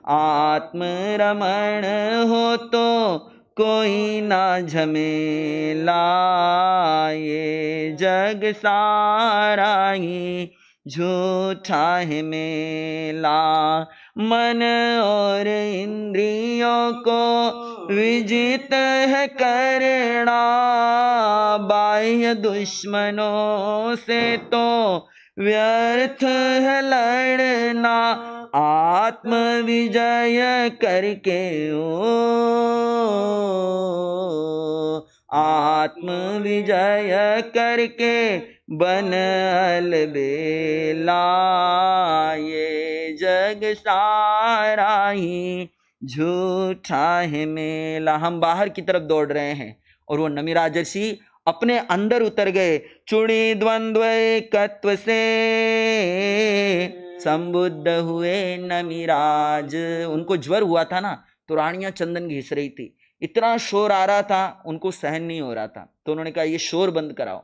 आत्मरमण हो तो कोई ना झमेला, ये जग सारा ही झूठा है मेला। मन और इंद्रियों को विजित है करना, बाह्य दुश्मनों से तो व्यर्थ है लड़ना, आत्म विजय करके ओ आत्म विजय करके बन अलबेला, ये जग सारा ही झूठा है मेला। हम बाहर की तरफ दौड़ रहे हैं और वो नमी राजर्षि अपने अंदर उतर गए। चूड़ी द्वंद्व एकत्व से संबुद्ध हुए नमिराज। उनको ज्वर हुआ था ना, तो रानियां चंदन घिस रही थी, इतना शोर आ रहा था, उनको सहन नहीं हो रहा था, तो उन्होंने कहा ये शोर बंद कराओ।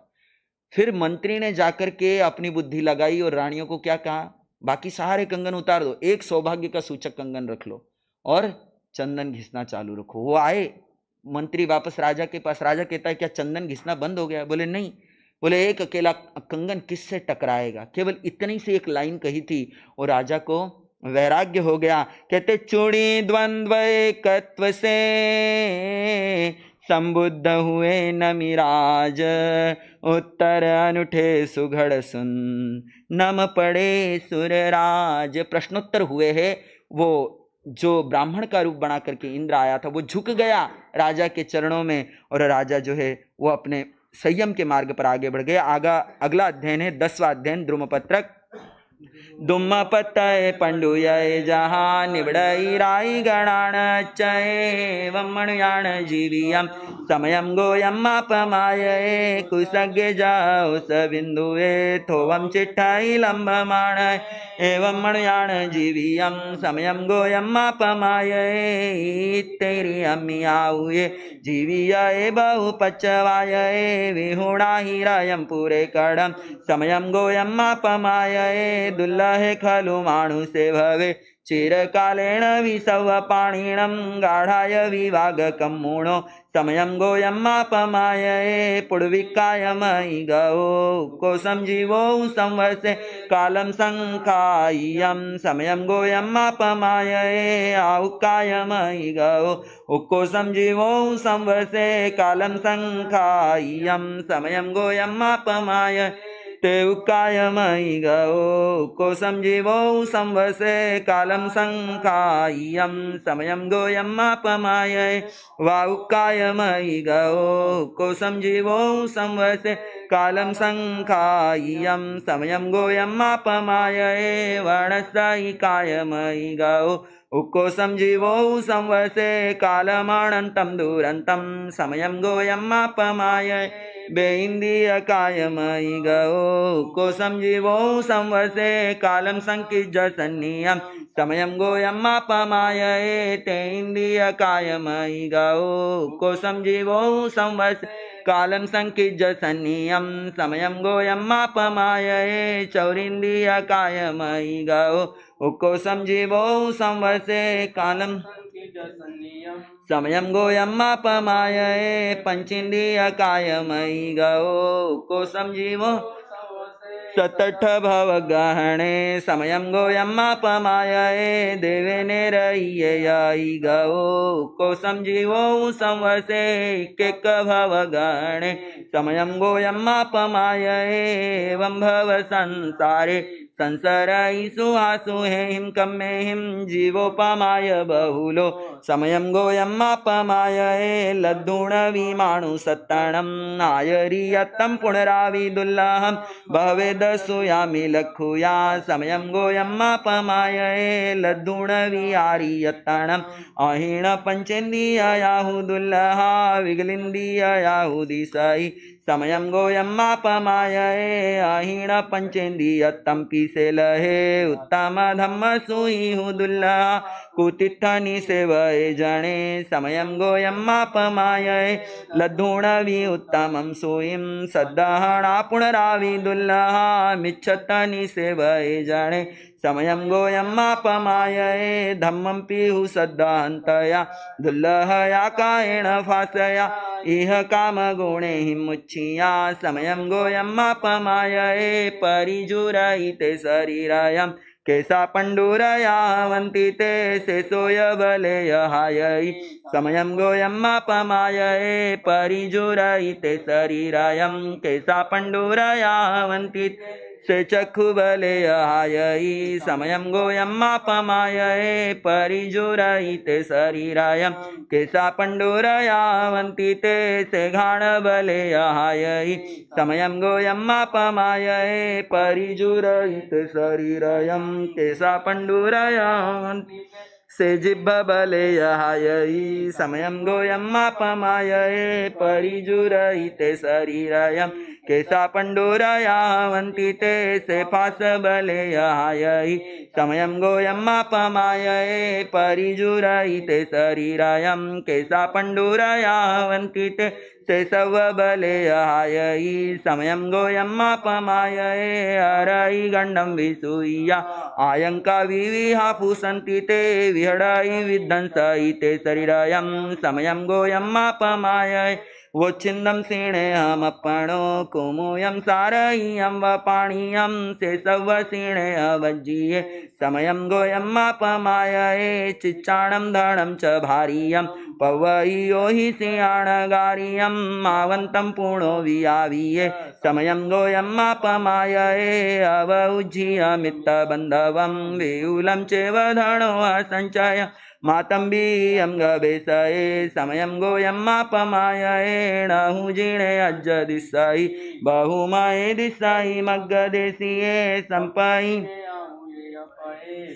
फिर मंत्री ने जाकर के अपनी बुद्धि लगाई और रानियों को क्या कहा, बाकी सारे कंगन उतार दो, एक सौभाग्य का सूचक कंगन रख लो और चंदन घिसना चालू रखो। वो आए मंत्री वापस राजा के पास। राजा कहता है क्या चंदन घिसना बंद हो गया? बोले नहीं। बोले एक अकेला कंगन किससे टकराएगा? केवल इतनी सी एक लाइन कही थी और राजा को वैराग्य हो गया। कहते चूड़ी द्वंद्व एकत्व से संबुद्ध हुए नमिराज, उत्तर अनुठे सुघड़ सुन नम पड़े सुरराज। प्रश्नोत्तर हुए हैं। वो जो ब्राह्मण का रूप बना करके इंद्र आया था वो झुक गया राजा के चरणों में और राजा जो है वो अपने संयम के मार्ग पर आगे बढ़ गए। अगला अध्ययन है 10वां अध्ययन द्रुमपत्रक। दुम्मपतय पंडुय जहाँ निबड़ई राई गणान चये वमणयाण जीवियम समयम गोयम अपमाये कुसज्ञ जाओ सबिंदुए थोवम चिट्ठाई लंबमाण एवं मणयाण जीवियम समयम गोयम अपमाये तेरी अम्मी आउये जीविये बहु पचवाये विहुणा हीरायम पूरे कड़म समयम गोयम अपमाये दुल्लहे खलु मानुषे भवे चिरकालेण विसव पाणिणं गाढाय विवागकं मूणो समयं गोयमापमाये पुड्विकायमयि गौ कोशं जीवो संवसे कालं संखाय्यं समयं गोयमापमाये आहुकायमयि गौ उक्कोशं जीवो संवसे कालं संखाय्यं समयं गोयमापमाये तेउकायमयि गौ कोशं जीवो संवसे कालं संखाय्यं समयं गोयमापमाये वाउकायमयि गौ कोशं जीवो संवसे कालं संखाय्यं समयं गोयमापमाये वर्णसायिकायमयि गौ उक्कोशं जीवो संवसे कालमनन्तं दुरन्तं समयं गोयमापमाये बेइन्द्रियकायमयि गौ कोशं जीवो संवसे कालं संकिज्जसन्नियं समयं गोयमापमाये तेन्द्रियकायमयि गौ कोशं जीवो संवसे कालं संकिज्जसन्नियं समयं गोयमापमाये चौरिन्द्रियकायमयि गौ कोशं जीवो संवसे कालं समयं गोयमापमाये पंचेन्द्रियकायमयि गौ कोशं जीवो सतठ भवगहणे समयं गोयमापमाये देवेनेरय्ययि गौ कोशं जीवो संवसे केक भवगहणे समयं गोयमापमाये एवं भव संसारे संसरई सुहासुहे हिम कम्मे हिम जीवोपमाय बहुलो समयं गोयमापमाये लद्धूण विमाणु सत्तणं नायरियत्तं पुनरावि दुर्लभं भवेद सुयामि लखुया समयं गोयमापमाये लद्धूण विहारियत्तणं अहीण पंचेन्द्रियाहु दुर्लहा विगलिन्द्रियाहु दिशै समयं गोयमापमाये अहीण पंचेन्द्रियत्तं पीसे लहे उत्तम धम्म सुईहु दुल्लहा कुतित्थनि सेवये जने समयं गोयमापमाये लद्धूण वि उत्तमं सुईं सद्दहणा पुनरावि दुल्लहा मिच्छत्तनि सेवये जने समयं गोयमापमाये धम्मं पीहु सद्दान्तया दुल्लहया कायेण फासया इह काम गुणे हिमुच्छिया समयं गोयमापमाये परिजुरयिते शरीरयं केसा पंडुरयावन्ति ते शेषोय बलेय हायै समयं गोयमापमाये परिजुरयिते शरीरयं केसा पंडुरयावन्ति से चक्षु बले हायई समयं गोयमापमायये परिजुरयिते शरीरायं केशा पंडुरयावन्ति ते से घाण बले हायई समयं गोयमापमायये परिजुरयिते शरीरायं केशा पंडुरयावन्ति से जिह्व बले हायई समयं गोयमापमायये परिजुरयिते शरीरायं केशा पंडुरयावन्ति ते से फास बले हायई समयं गोयमापमायये परिजुरयिते शरीरायं केशा पंडुरयावन्ति ते से सव बले हायई समयं गोयमापमायये हरई गंडं विसूया आयंका विविहा पुसन्ति ते विहड़ाई विध्वंसयिते शरीरायं समयं गोयमापमायये वोच्छिन्दं सीणेऽहमप्पणो कुमुयं सारय्यं वपाणीयं से सव सीणेऽवज्जीये समयं गोयमापमायये चिच्चाणं धणं च भारीयं पवय्यो हि सियाणगारियं मावन्तं पूर्णो वियावीये समयं गोयमापमायये अवउज्झियमित्तबन्धवं विहुलं चैव धनो असञ्चय मातम्बीयं गवेशये समयं गोयमापमायये नहुजिणे अज्ज दिशायि बहुमये दिशायि मग्गदेशीये सम्पयि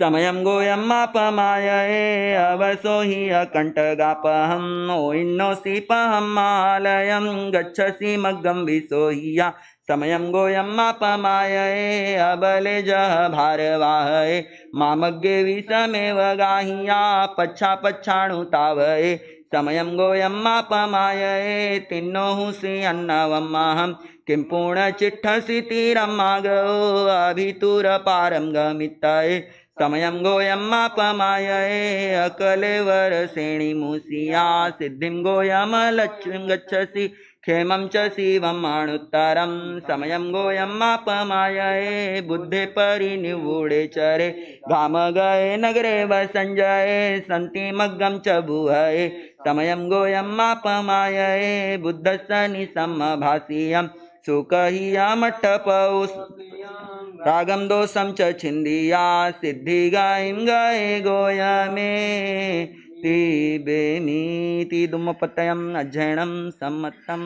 समयं गोयमापमायये अवसो हि अकण्ठगापहं ओइन्नोऽसिपहं मालयं गच्छसि मग्गं विसोह्या समयं गोयमापमायये अबलेजः भारवाहये मामग्गे विषमेव गाह्या पच्छापच्छाणुतावये समयं गोयमापमायये तिन्नोहुसि अन्नवमहं किं पूर्णचिट्ठसि तीरमागो अभितुरपारं गमित्तये समयं गोयमापमायये अकलेवरसेणिमुसिया सिद्धिं गोयमलक्ष्मीं गच्छसि क्षेमं च शिवं अणुत्तरं समयं गोयमापमायये बुद्धे परिनिवूढे चरे गामगये नगरे वसञ्जये सन्ति मग्गं च भुवये समयं गोयमापमायये बुद्धस्य निसमभासीयं सुखहियमट्टपौ रागं दोषं च छिन्दिया सिद्धिगायं गये गोयमे बेमीति दुम्मपतयम अध्ययनम सम्मतम।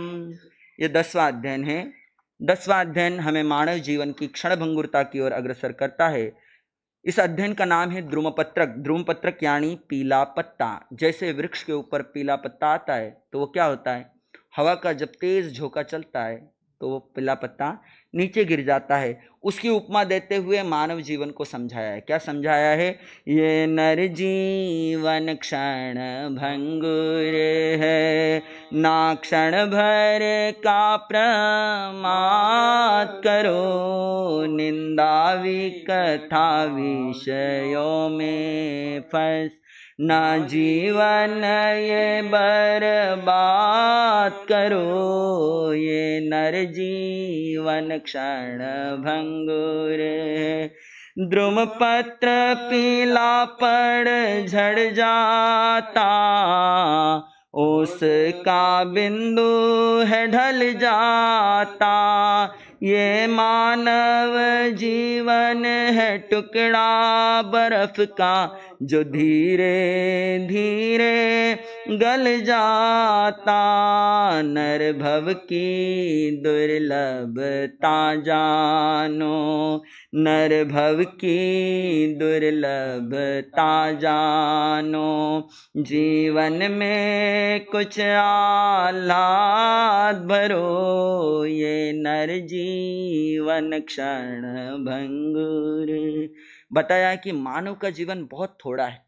ये 10वां अध्ययन है। 10वां अध्ययन हमें मानव जीवन की क्षण भंगुरता की ओर अग्रसर करता है। इस अध्ययन का नाम है द्रुमपत्रक। द्रुमपत्रक यानी पीला पत्ता। जैसे वृक्ष के ऊपर पीला पत्ता आता है तो वो क्या होता है, हवा का जब तेज झोंका चलता है तो वो पीला पत्ता नीचे गिर जाता है। उसकी उपमा देते हुए मानव जीवन को समझाया है। क्या समझाया है? ये नर जीवन क्षण भंगुर है, ना क्षण भर का प्रमाद करो, निंदा विकथा विषयों में फंस ना जीवन ये बर्बाद करो। ये नर जीवन क्षण भंगुर है। द्रुमपत्र पीला पड़ झड़ जाता, उसका बिंदु है ढल जाता। ये मानव जीवन है टुकड़ा बर्फ का जो धीरे धीरे गल जाता। नर भव की दुर्लभता जानो, नर भव की दुर्लभता जानो। जीवन में कुछ आह्लाद भरो, ये नर जीवन क्षण भंगुर। बताया कि मानव का जीवन बहुत थोड़ा है,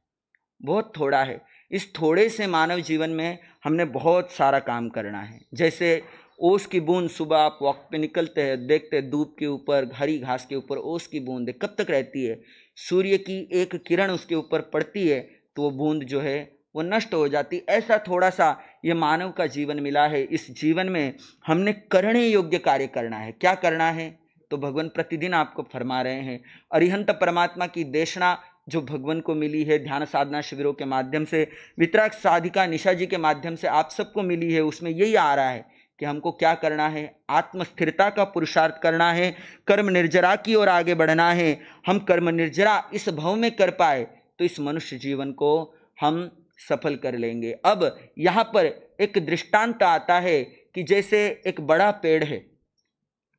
बहुत थोड़ा है। इस थोड़े से मानव जीवन में हमने बहुत सारा काम करना है। जैसे ओस की बूंद, सुबह आप वॉक पे निकलते हैं, देखते हैं धूप के ऊपर, हरी घास के ऊपर ओस की बूंद कब तक रहती है? सूर्य की एक किरण उसके ऊपर पड़ती है तो वो बूंद जो है वो नष्ट हो जाती। ऐसा थोड़ा सा ये मानव का जीवन मिला है। इस जीवन में हमने करने योग्य कार्य करना है। क्या करना है? तो भगवान प्रतिदिन आपको फरमा रहे हैं। अरिहंत परमात्मा की देशना जो भगवान को मिली है ध्यान साधना शिविरों के माध्यम से, वितराग साधिका निशा जी के माध्यम से आप सबको मिली है, उसमें यही आ रहा है कि हमको क्या करना है, आत्मस्थिरता का पुरुषार्थ करना है, कर्म निर्जरा की ओर आगे बढ़ना है। हम कर्म निर्जरा इस भव में कर पाए तो इस मनुष्य जीवन को हम सफल कर लेंगे। अब यहाँ पर एक दृष्टांत आता है कि जैसे एक बड़ा पेड़ है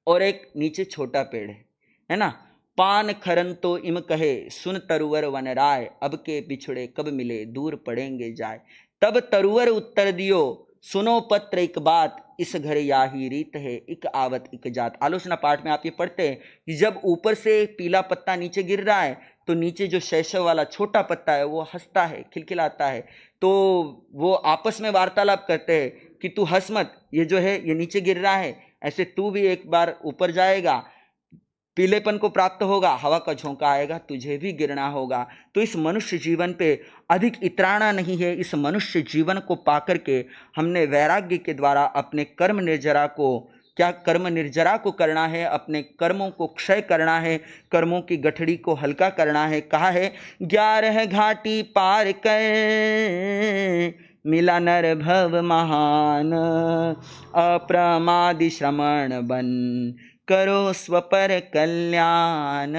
और एक नीचे छोटा पेड़ है ना। पान खरन तो इम कहे, सुन तरुवर वन राय, अब के बिछड़े कब मिले, दूर पड़ेंगे जाए। तब तरुवर उत्तर दियो, सुनो पत्र एक बात, इस घर याही रीत है, इक आवत इक जात। आलोचना पाठ में आप ये पढ़ते हैं कि जब ऊपर से पीला पत्ता नीचे गिर रहा है तो नीचे जो शैशव वाला छोटा पत्ता है वो हंसता है, खिलखिलाता है। तो वो आपस में वार्तालाप करते हैं कि तू हंस मत, ये जो है ये नीचे गिर रहा है, ऐसे तू भी एक बार ऊपर जाएगा, पीलेपन को प्राप्त होगा, हवा का झोंका आएगा, तुझे भी गिरना होगा। तो इस मनुष्य जीवन पे अधिक इतराना नहीं है। इस मनुष्य जीवन को पाकर के हमने वैराग्य के द्वारा अपने कर्म निर्जरा को, क्या कर्म निर्जरा को करना है, अपने कर्मों को क्षय करना है, कर्मों की गठड़ी को हल्का करना है। कहा है 11 घाटी पार कर, मिला नर भव महान, अप्रमादि श्रमण बन, करो स्वपर कल्याण।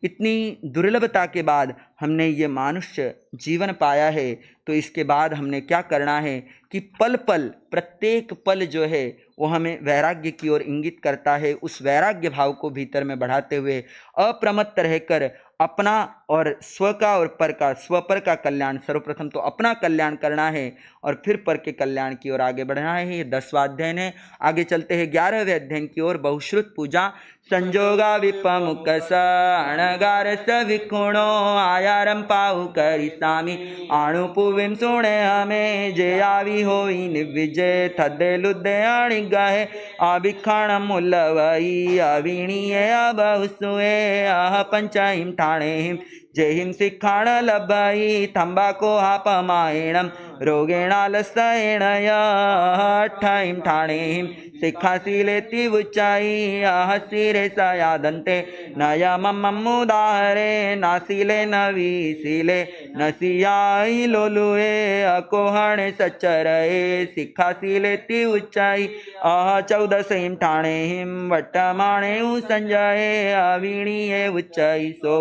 इतनी दुर्लभता के बाद हमने ये मनुष्य जीवन पाया है तो इसके बाद हमने क्या करना है कि पल पल, प्रत्येक पल जो है वो हमें वैराग्य की ओर इंगित करता है। उस वैराग्य भाव को भीतर में बढ़ाते हुए अप्रमत्त रहकर अपना और स्व का और पर का, स्वपर का कल्याण, सर्वप्रथम तो अपना कल्याण करना है और फिर पर के कल्याण की ओर आगे बढ़ना है। ये 10वां अध्ययन है। आगे चलते हैं 11वें अध्ययन की ओर। बहुश्रुत पूजा संजोगा विपमुख अणगार सविकुणो, आयारम पाऊ करी सामी, आणुपुविम सुणे हमें, जे आवी होई निविजय, थदे लुदे आणी गहे, आभिखाण मुल्लवई, अविणीय अबहुसुए, आह पंचाहिम ठाणेहिम, जेहिम सिखाण लभई, तंबाको हापमायणम, रोगेणालसयेण अट्ठाहिम ठाणेहिम, सिखासीलेति उच्चाई, आहसीरे सयादन्ते, नयममुदाहरे, नासीले नवीसीले, नसियाई लोलुए, अकोहणे सच्चरए, सिखासीलेति उच्चाई, आह 14 ठाणेहिम, वट्टमाणे संजये, अवीणीये उच्चाई सो,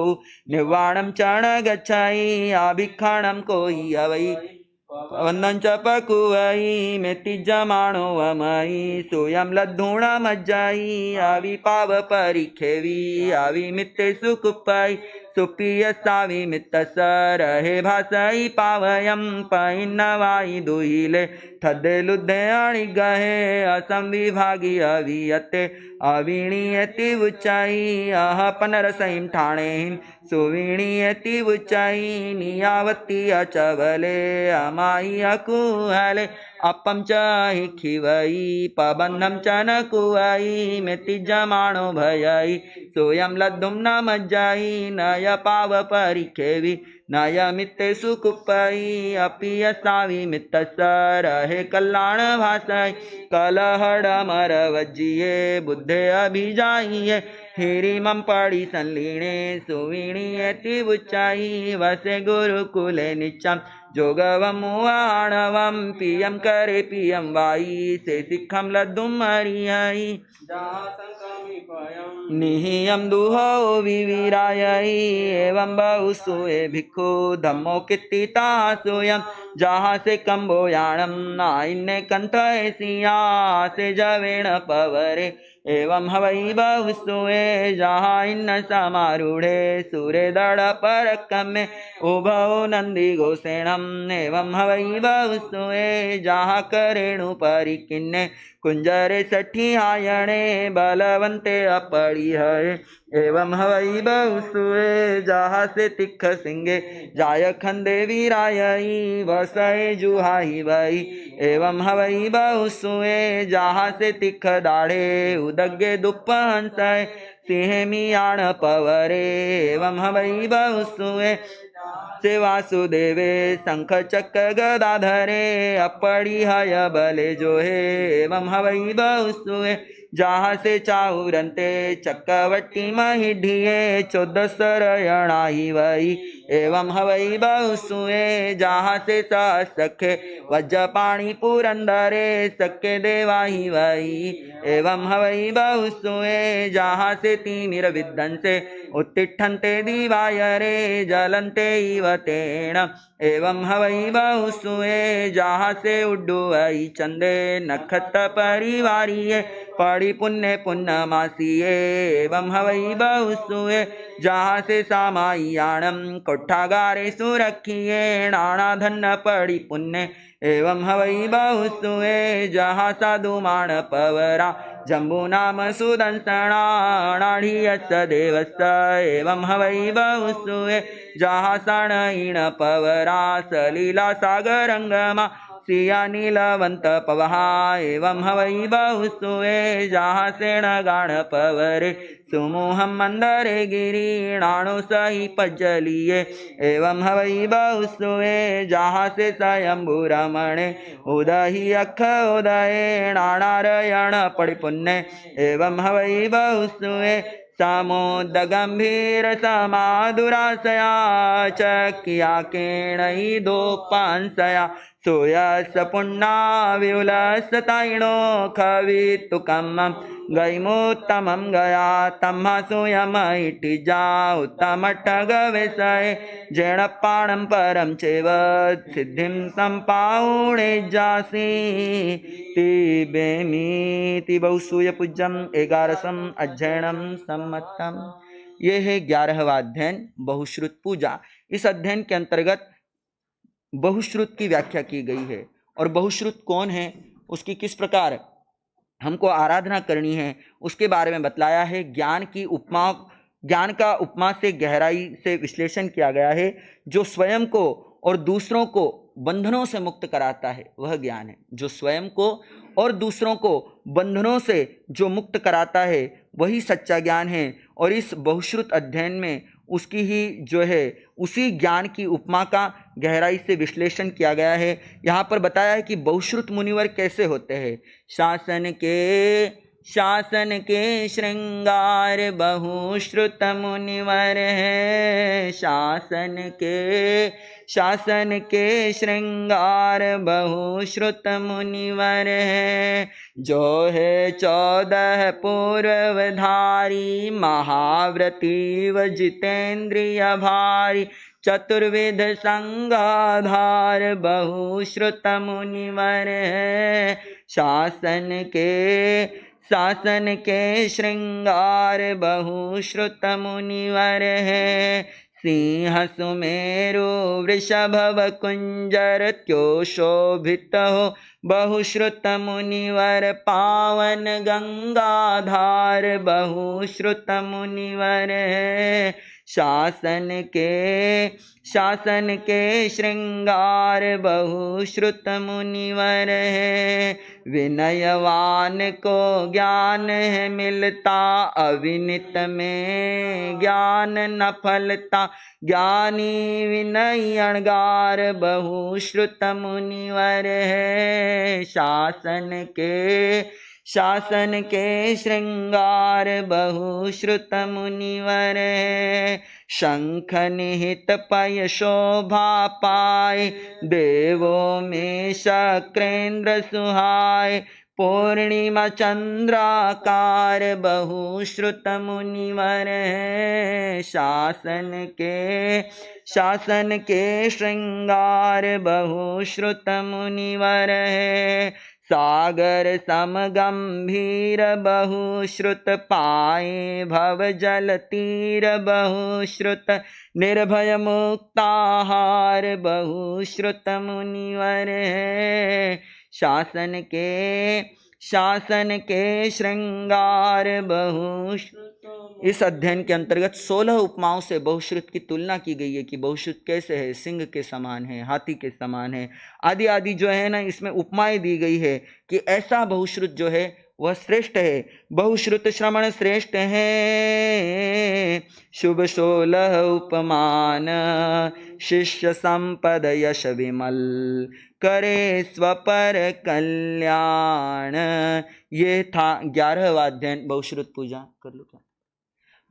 निर्वाणम चरण गच्छाई, आभिखाणम कोई अवई, वंदन च पकुवई, मेति जमाणो वमई, सोयम लद्धूणा मज्जाई, आवी पाव परिखेवी, आवी मित्ते सुकुपाई, सुपिय सावी मित्त सरहे भासई, पावयम पैन्नवाई दुहिले, थदे लुद्धे अणि गहे, असम विभागी अवियते, अवीणीयति उच्चाई, आह 15 ठाणेहिम, सुवीणीयति उच्चाई, नियावती अचवले, अमाई अकुहले, अपम च हि खिवई, पबन्धम च न कुवई, मेति जमाणो भयई, सोयम लद्धुम न मज्जाई, नय पाव परिखेवी, नय मित्ते सुकुपई, अपि यसावी मित्त सरहे कल्याण भासई, कलहड़ मर वज्जिये, बुद्धे अभिजाइये, हिरिमं पड़ी संलीणे, सुवीणीयति उच्चाई, वसे गुरुकुले नित्यं, जोगवम आणवम, पियम करे पियम वाई, से सिखम लद्दुम हरियाई, निहियम दुहो विविरायई, एवं बहुसुए भिक्खु, धम्मो कित्तिता सोयम, जहाँ से कंबोयाणम, नाइन्ने कंठ सिया, से जवेण पवरे, एवं हवई बहुसुए, जहाँ इन समारूढ़े, सूर्य दड़ पर कमे, उभौ नंदी गोसेणम, एवं हवई बहुसुए, जहाँ करेणु परिकिन्ने, कुंजरे सठी आयणे, बलवंते अपरिहरे, एवं हवई बहुसुए, जहाँ से तिख सिंगे, जाय खंदे वीरायई, वसय जुहाई भई, एवं हवई बहुसुए, जहाँ से तिख दाढ़े, उदग्गे दुप हंसय, सिंह मियाण पवरे, एवं हवई बहुसुए, से वासुदेवे, शंख चक्र गदाधरे, अपरिहय बले जो है, एवं हवई बहुसुए, जहाँ से चाउरंते चक्रवर्ती मही ढिये 14 सरयणाही वही एवं हवई बहुसुए जहाँ से सखे वज्र पाणी पुरंदरे सखे देवाही वही एवं हवई बहुसुए जहाँ से तिमिर विद्वंसे उत्तिष्ठन्ते दिवायरे जलन्ते इव तेन एवं हवई बहुसुए जहाँ से उड्डुवई चंदे नखत परिवारिये पड़ी पुण्य पुण्यमासीये एवं हवई बहुसुए जहाँ से सामायाणम कोठागारे सुरखिये नाना धन पड़ी पुण्य एवं हवई बहुसुए जहाँ साधु मान पवरा जम्बू नाम सुदंसना नाढ़ियस देवस एवं हवई बहुसुए जहाँ सणईण पवरा सलीला सागरंगमा सिया नीलवंत पवहा एवं हवई बहुसुए जहाँ सेण गाण पवरे सुमोहम मंदरे गिरी नाणु सही पज्जलिये एवं हवई बहुसुए जहाँ से स्वयंभू रमणे उदही अख उदये नानारयण पड़ि पुण्य एवं हवई बहुसुए सामोद गंभीर समाधुरासया चकिया केणई दो पांसया सोयस पुण्या विउलसताइणो खवितुकम गईमोत्तमं गया तम्हा सोयम इटिजा उत्तम गवेशय जेण पाणम परम चेव सिद्धिं संपाउणे जासी तिबेमीति बहुसूय पूज्यम 11वें अध्ययनम सम्मतम। ये है 11वां अध्ययन बहुश्रुत पूजा। इस अध्ययन के अंतर्गत बहुश्रुत की व्याख्या की गई है और बहुश्रुत कौन है, उसकी किस प्रकार हमको आराधना करनी है, उसके बारे में बतलाया है। ज्ञान का उपमा से गहराई से विश्लेषण किया गया है। जो स्वयं को और दूसरों को बंधनों से मुक्त कराता है वह ज्ञान है। जो स्वयं को और दूसरों को बंधनों से जो मुक्त कराता है वही सच्चा ज्ञान है। और इस बहुश्रुत अध्ययन में उसकी ही जो है उसी ज्ञान की उपमा का गहराई से विश्लेषण किया गया है। यहाँ पर बताया है कि बहुश्रुत मुनिवर कैसे होते हैं। शासन के श्रृंगार बहुश्रुत मुनिवर है। शासन के श्रृंगार बहुश्रुत मुनिवर है। जो है 14 पूर्वधारी महाव्रती व जितेंद्रिय भारी चतुर्विध संगाधार बहुश्रुत मुनिवर है। शासन के श्रृंगार बहुश्रुत मुनिवर है। सिंह सुमेरु वृषभ कुंजर त्यो शोभित हो बहुश्रुत मुनिवर पावन गंगाधार बहुश्रुत मुनिवर है। शासन के श्रृंगार बहुश्रुत मुनिवर है। विनयवान को ज्ञान है मिलता अविनित में ज्ञान न फलता। ज्ञानी विनय अणगार बहुश्रुत मुनिवर है। शासन के श्रृंगार बहुश्रुत मुनिवर है। शंख निहित पय शोभा पाए देवों में शक्रेंद्र सुहाए। पूर्णिमा चंद्राकार बहुश्रुत मुनिवर है। शासन के श्रृंगार बहुश्रुत मुनिवर है। सागर सम गंभीर बहुश्रुत पाए भव जल तीर बहुश्रुत। निर्भय मुक्ताहार बहुश्रुत मुनिवर है। शासन के श्रृंगार बहुश्रुत। इस अध्ययन के अंतर्गत 16 उपमाओं से बहुश्रुत की तुलना की गई है कि बहुश्रुत कैसे है, सिंह के समान है, हाथी के समान है, आदि आदि जो है ना, इसमें उपमाएं दी गई है कि ऐसा बहुश्रुत जो है वह श्रेष्ठ है, बहुश्रुत श्रवण श्रेष्ठ है। शुभ 16 उपमान, शिष्य संपद यश विमल, करे स्वपर कल्याण। ये था 11वां अध्ययन बहुश्रुत पूजा। कर लो क्या?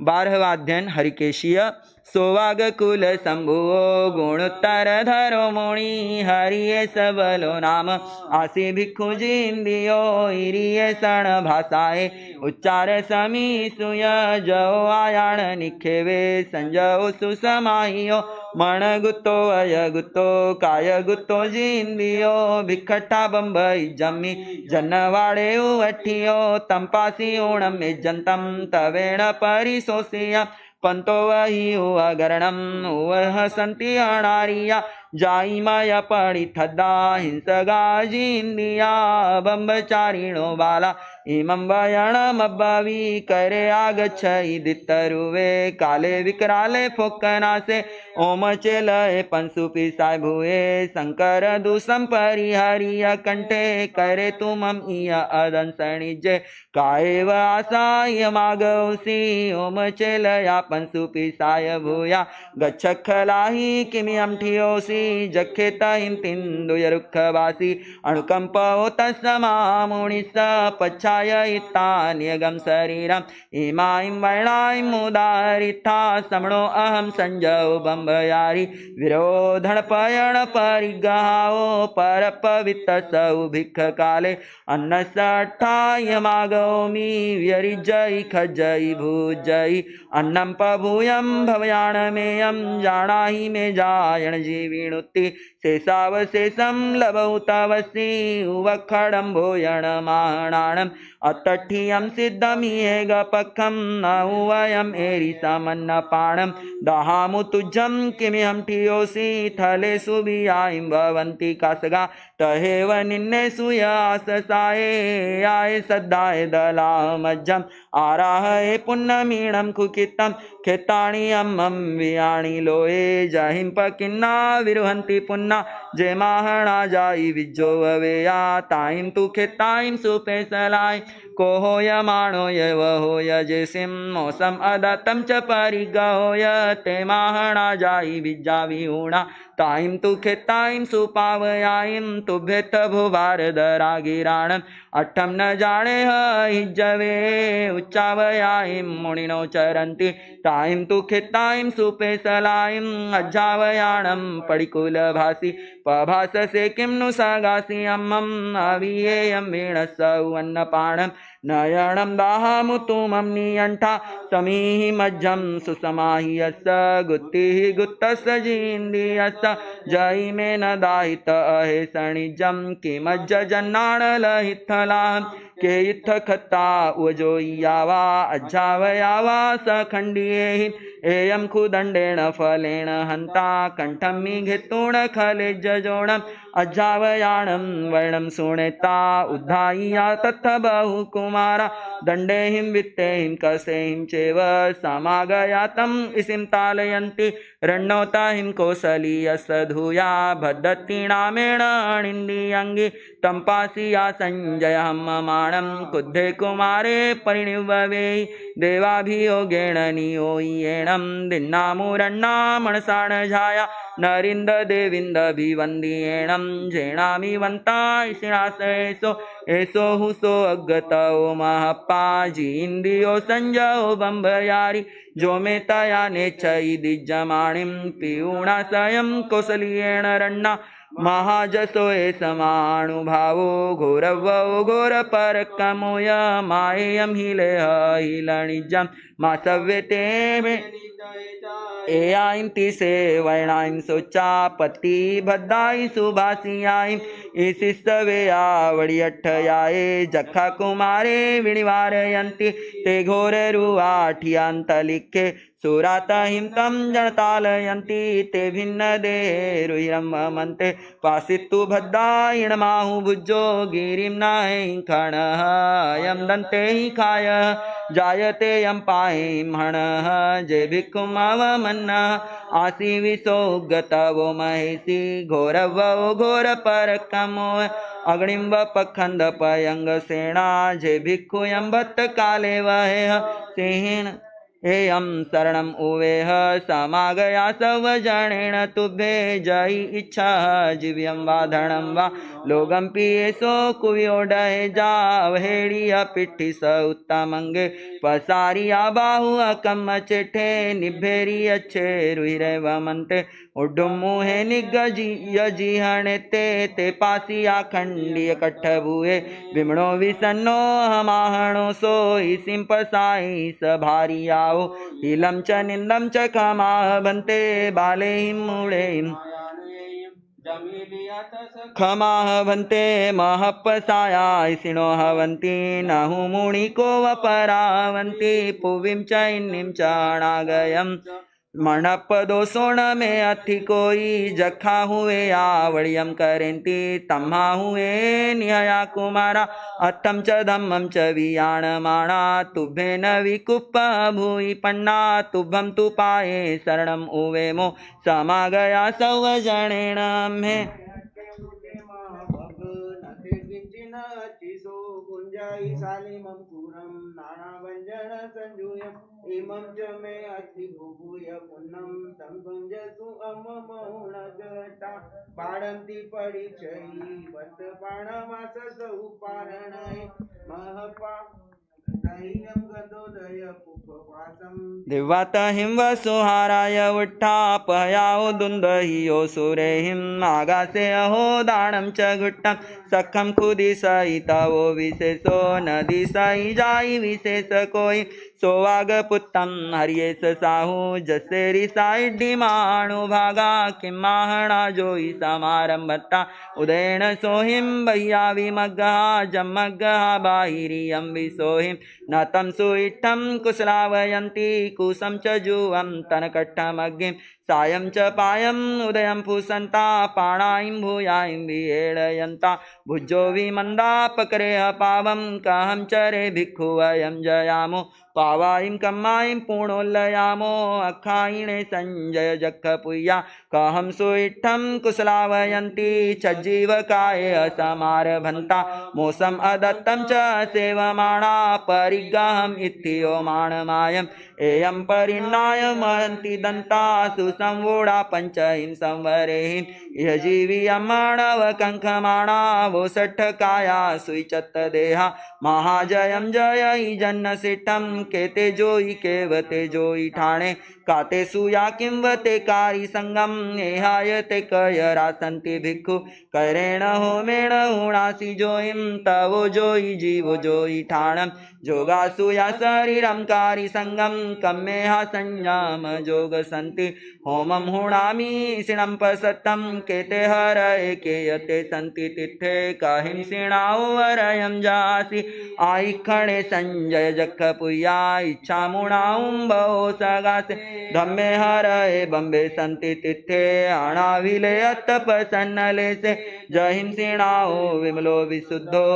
12वां अध्ययन हरिकेशीय। सोवाग कुल शंभुओ, गुणोत्तर धरो मुनि, हरिये सबलो नाम, आसी भिक्षु जिंदियो, इरिये शरण भाषाए, उच्चार समी सुय, जओ आयाण निखेवे, संजो सुसमाइयो, मण गुतो अय गुतो, काय गुतो जिंदियो, भिखटा बंबई जमी, जनवाड़े उठियो, तंपासी ओणम जनतम, तवेण परिसोसिया, पंतो वही अगरणम, वह संति अणारिया, जाई माया पड़ी थदा, हिंसगा जिंदिया, बंबचारिणो बाला, इमं वयणमब्बवी, करे आगच्छई दित्तरुवे, काले विकराले फोक्कनासे, ओम चेलये पंसुपि साय भूये, शंकर दूषम परिहरिय, कंठे करे तुमम इय अदंसणिजे, काएव आसाय मागौसी, ओम चेलया पंसुपि साय भूया, गच्छ खलाहि किमियं ठियोसी, जखे तहिं तिन्दुयरुखवासी, अणुकंपो तस्मा मुनिस, पच्छायितान्यगम शरीरम, इमां वर्णां मुदारिता, समणो अहम संजो बंबयारी, विरोधनपयण परिगाओ, परपवित्त सौ भिक्ख काले, अन्न सठाय मागौमि, व्यरिजयि खजयि भुजयि, अन्नं पभूयं भवयाणमेयं, जानाहि मे जायण जीविणुति, शेषावशेषं लभौ तवसि, उवखडं भूयण माणाणम्, अतठियं सिद्धमिहे गपखं, न वयम् एरिसमन्नपाणं, दहामु तुज्जं किमिहं ठियोसि, थले सुबियायं भवन्ति कासगा, तहेव निन्नेषु याससाये, आये सद्दाय दलामज्जं, आराहये पुण्यमीणं कुकितं, खेताणि अम्मं वियाणि लोये, जहिं पकिन्ना विरुहन्ति पुन्ना, जे माहणा जाई विज्जो ववेया, ताईं तु खेताईं सुपेसलाय, को होयमाणो यवहोय जेसिं, मौसम अदत्तं च परिगहोय, ते माहणा जाई विज्जा विहूणा, ताईं तु खेताईं सुपावयाईं, तुभ्येत भुवारदरा गिराणं, अट्ठम न जाने हिज्जवे, उच्चावयाईं मुनिनो चरन्ति, ताईं तु खेताईं सुपेसलाईं, अज्जावयाणं पडिकुलभासि, पभाससे किं नु सगासि अम्मं, अवियेयं वीणसौ अन्नपाणं, नयनं दाहमुतुमं नियण्ठा, समीहि मज्जं सुसमाह्यस्य, गुत्तिः गुत्तस्य जिन्दियस्य, जयि मे न दाहित अहे सणिजं, किमज्ज जन्नाणलहित्थलां, के इत्थ खत्ता उजोयावा, अज्जावयावा सखण्डिये, एयं खुदण्डेन फलेन हन्ता, कण्ठं मी घेतूण खले जजोणम्, अज्जावयाणं वर्णं सुणेता, उद्धाय्या तत्थ बहुकुमारा, दण्डेहिं वित्तेहिं कसेहिं चेव, समागयातं इसिं तालयन्ति, रण्णोताहिं कौसलीयस्य धूया, भद्दत्तीणामेण अणिन्दियङ्गि, तम्पासिया संजयं ममाणं, कुद्धे कुमारे परिणिववेहि, देवाभियोगेण नियोयेणं, दिन्नामुरण्णा मनसाणझाया, नरिन्द देविन्दभिवन्द्येणं, झेणामि वन्ता इषिणासेसो, एसो हुसो अगतो महप्पा, जीन्दियो संजो बंबयारी, जो मे तया नेच्छयि दिज्जमाणिं, पीयूणा स्वयं कौसल्येण रण्णा, महाजसो समानुभावो, घोरवो घोरपरकमोय, मायेयं हिलेह हिलणिजं, मा सव्यते मे एयाइं से वर्णाइं सोचा, पति भद्दाई सुभासियाईं, ईशिस्तवेया वडियठयाये, जखा कुमारे विनिवारयन्ति, ते घोररुवाठियन्तलिखे, सुरातहिं तं जनतालयन्ति, ते भिन्नदेरुहिरं मन्ते, पासित्तु भद्दायिणमाहु भुजो, गिरिं नाहि खणः, यं दन्ते हि खाय, जायते यं पाहिं हणः, जे भिक्षुमवमन्नः, आसि विशो गतवो महेशि, घोरवो घोरपरकमो, अग्निम व पखंड पयंग सेना जे भिक्षुयं भट्ट काले वहेह तेहिन हेयं शरणम उवेह समागया सवजनेन तुभ्ये जयि इच्छा जीव्यं वा धनं वा लोगं पियेसो कुव्योडय जावहेड़िया पिट्ठी स उत्तमंगे पसारिया बाहु अकम चिठे निभेरी अच्छे रुहिरेव मंते उड्डुमुहे निगजी यजिहणे ते पासिया खंडिय कट्ठभुए विमणो विसन्नो हमाहणो सोई सिंपसाई सभारियाओ इलम च निंदम च खमाह बंते बाले मूड़े खमाह भंते महपसाया सिणो हवंती नहु मुणिको वपरावंती पुविम च इन्निम च अणागयम मणप दोषोण में अथि कोई जखा हुए आवड़ियम करेंती तम्हा हुए निहया कुमारा अथम च धम्मम च वियाण माणा तुभे न विकुप भूई पन्ना तुभम तु पाए शरणम उवेमो समागया सवजनेन में गुंजाई सालिमं कुरम नाना व्यंजन संजुयम इमं च मे अति भूभूय पुन्नम तं गुंजसु अममौणगता पाडंती परिचयी वत पाणमास सौपारणय महपा दिवात हिम सुहाराय उट्ठापयाओ दुंदहियो सुरेहिम आगासे अहो दाणम च घुट्टम सखम खुदी सहितावो विशेषो नदी सही जाई विशेष कोई सोवाग पुत्तम हरियेश साहू जसेरी साइडी माणु भागा किमाहणा जोई समारंभता उदयन सोहिम भैया विमग्गा जमग्गा बाहिरियम विसोहिम नतम सुइठम कुशलावयंती कुसम च जुवम तनकट्ठमग्गिम सायं च पायम उदयं फुसंता पाणाइं भूयाइं विहेडयंता भुजो विमंदापकरेह पावम कहम चरे भिक्षु वयं जयामो पावाइं कम्माइं पूर्णोल्लयामो अखाइणे संजय जख पुय्या कहम सुइठम कुशलावयंती चज्जीवकाय असमारभंता मोसम अदत्तम च सेवमाणा परिगहम इत्यो माणमायम एयं परिणाय महंति दंता सुसंवोड़ा पंचहिं संवरेहिं यह जीवी अमाणव कंखमाणा वो सठ काया सुचत देहा महाजयम जय जन्न सिठम केते जोई केवते जोई ठाणे काते सुया किंवते कारी संगम एहाय ते कयरा संति भिक्षु करेण होमेण हुणासी जोइम तवो जोई जीवो जोई ठाणम जोगा सुया शरीरम कारी संगम कम्मेहा संयम जोग संति होमम हुणामी सिणम पसत्तम केते हर केयते संति तिथे काहिं सिणाओ वरयम जासी आई खणे संजय जख पुया इच्छा मुणाऊं बहु सगासे धम्मे हरए बम्बे संति तिथे अणाविले अतप सन्नले से जहिं सिणाओ विमलो विशुद्धो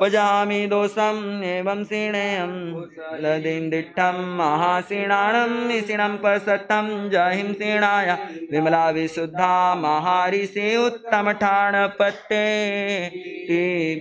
पजामि दोषम एवं सिणेयम लदिंदिठम महासिणाणम सिणम पसत्तम जहिं सिणाया विमला विशुद्धा महारिषि उत्तम ठाण पत्ते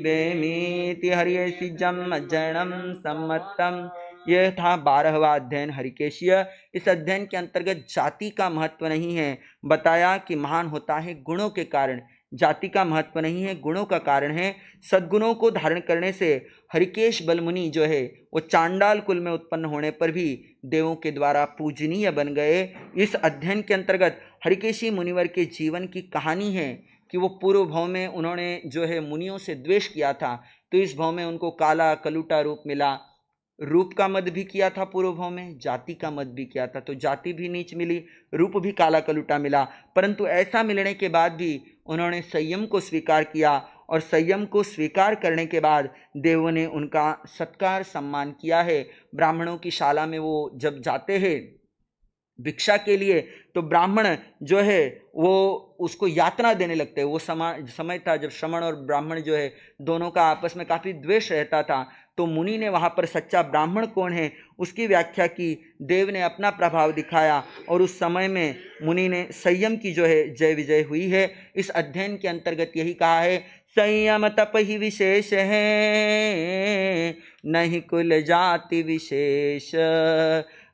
बेमीति हरियसी जम जैनम सम्मतम। यह था 12वां अध्ययन हरिकेशीय। इस अध्ययन के अंतर्गत जाति का महत्व नहीं है, बताया कि महान होता है गुणों के कारण, जाति का महत्व नहीं है, गुणों का कारण है। सद्गुणों को धारण करने से हरिकेश बलमुनि जो है वो चांडाल कुल में उत्पन्न होने पर भी देवों के द्वारा पूजनीय बन गए। इस अध्ययन के अंतर्गत हरिकेशी मुनिवर के जीवन की कहानी है कि वो पूर्व भाव में उन्होंने जो है मुनियों से द्वेष किया था, तो इस भाव में उनको काला कलूटा रूप मिला। रूप का मद भी किया था पूर्व भाव में, जाति का मद भी किया था, तो जाति भी नीच मिली, रूप भी काला कलूटा मिला। परंतु ऐसा मिलने के बाद भी उन्होंने संयम को स्वीकार किया और संयम को स्वीकार करने के बाद देवों ने उनका सत्कार सम्मान किया है। ब्राह्मणों की शाला में वो जब जाते हैं भिक्षा के लिए, तो ब्राह्मण जो है वो उसको यातना देने लगते हैं। वो समय था जब श्रमण और ब्राह्मण जो है दोनों का आपस में काफ़ी द्वेष रहता था। तो मुनि ने वहाँ पर सच्चा ब्राह्मण कौन है उसकी व्याख्या की, देव ने अपना प्रभाव दिखाया और उस समय में मुनि ने संयम की जो है जय विजय हुई है। इस अध्ययन के अंतर्गत यही कहा है, संयम तप ही विशेष है, नहीं कुल जाति विशेष,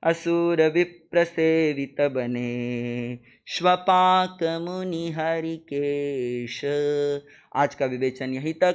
असुर विप्र सेवित बने, श्वपाक मुनि हरिकेश। आज का विवेचन यहीं तक।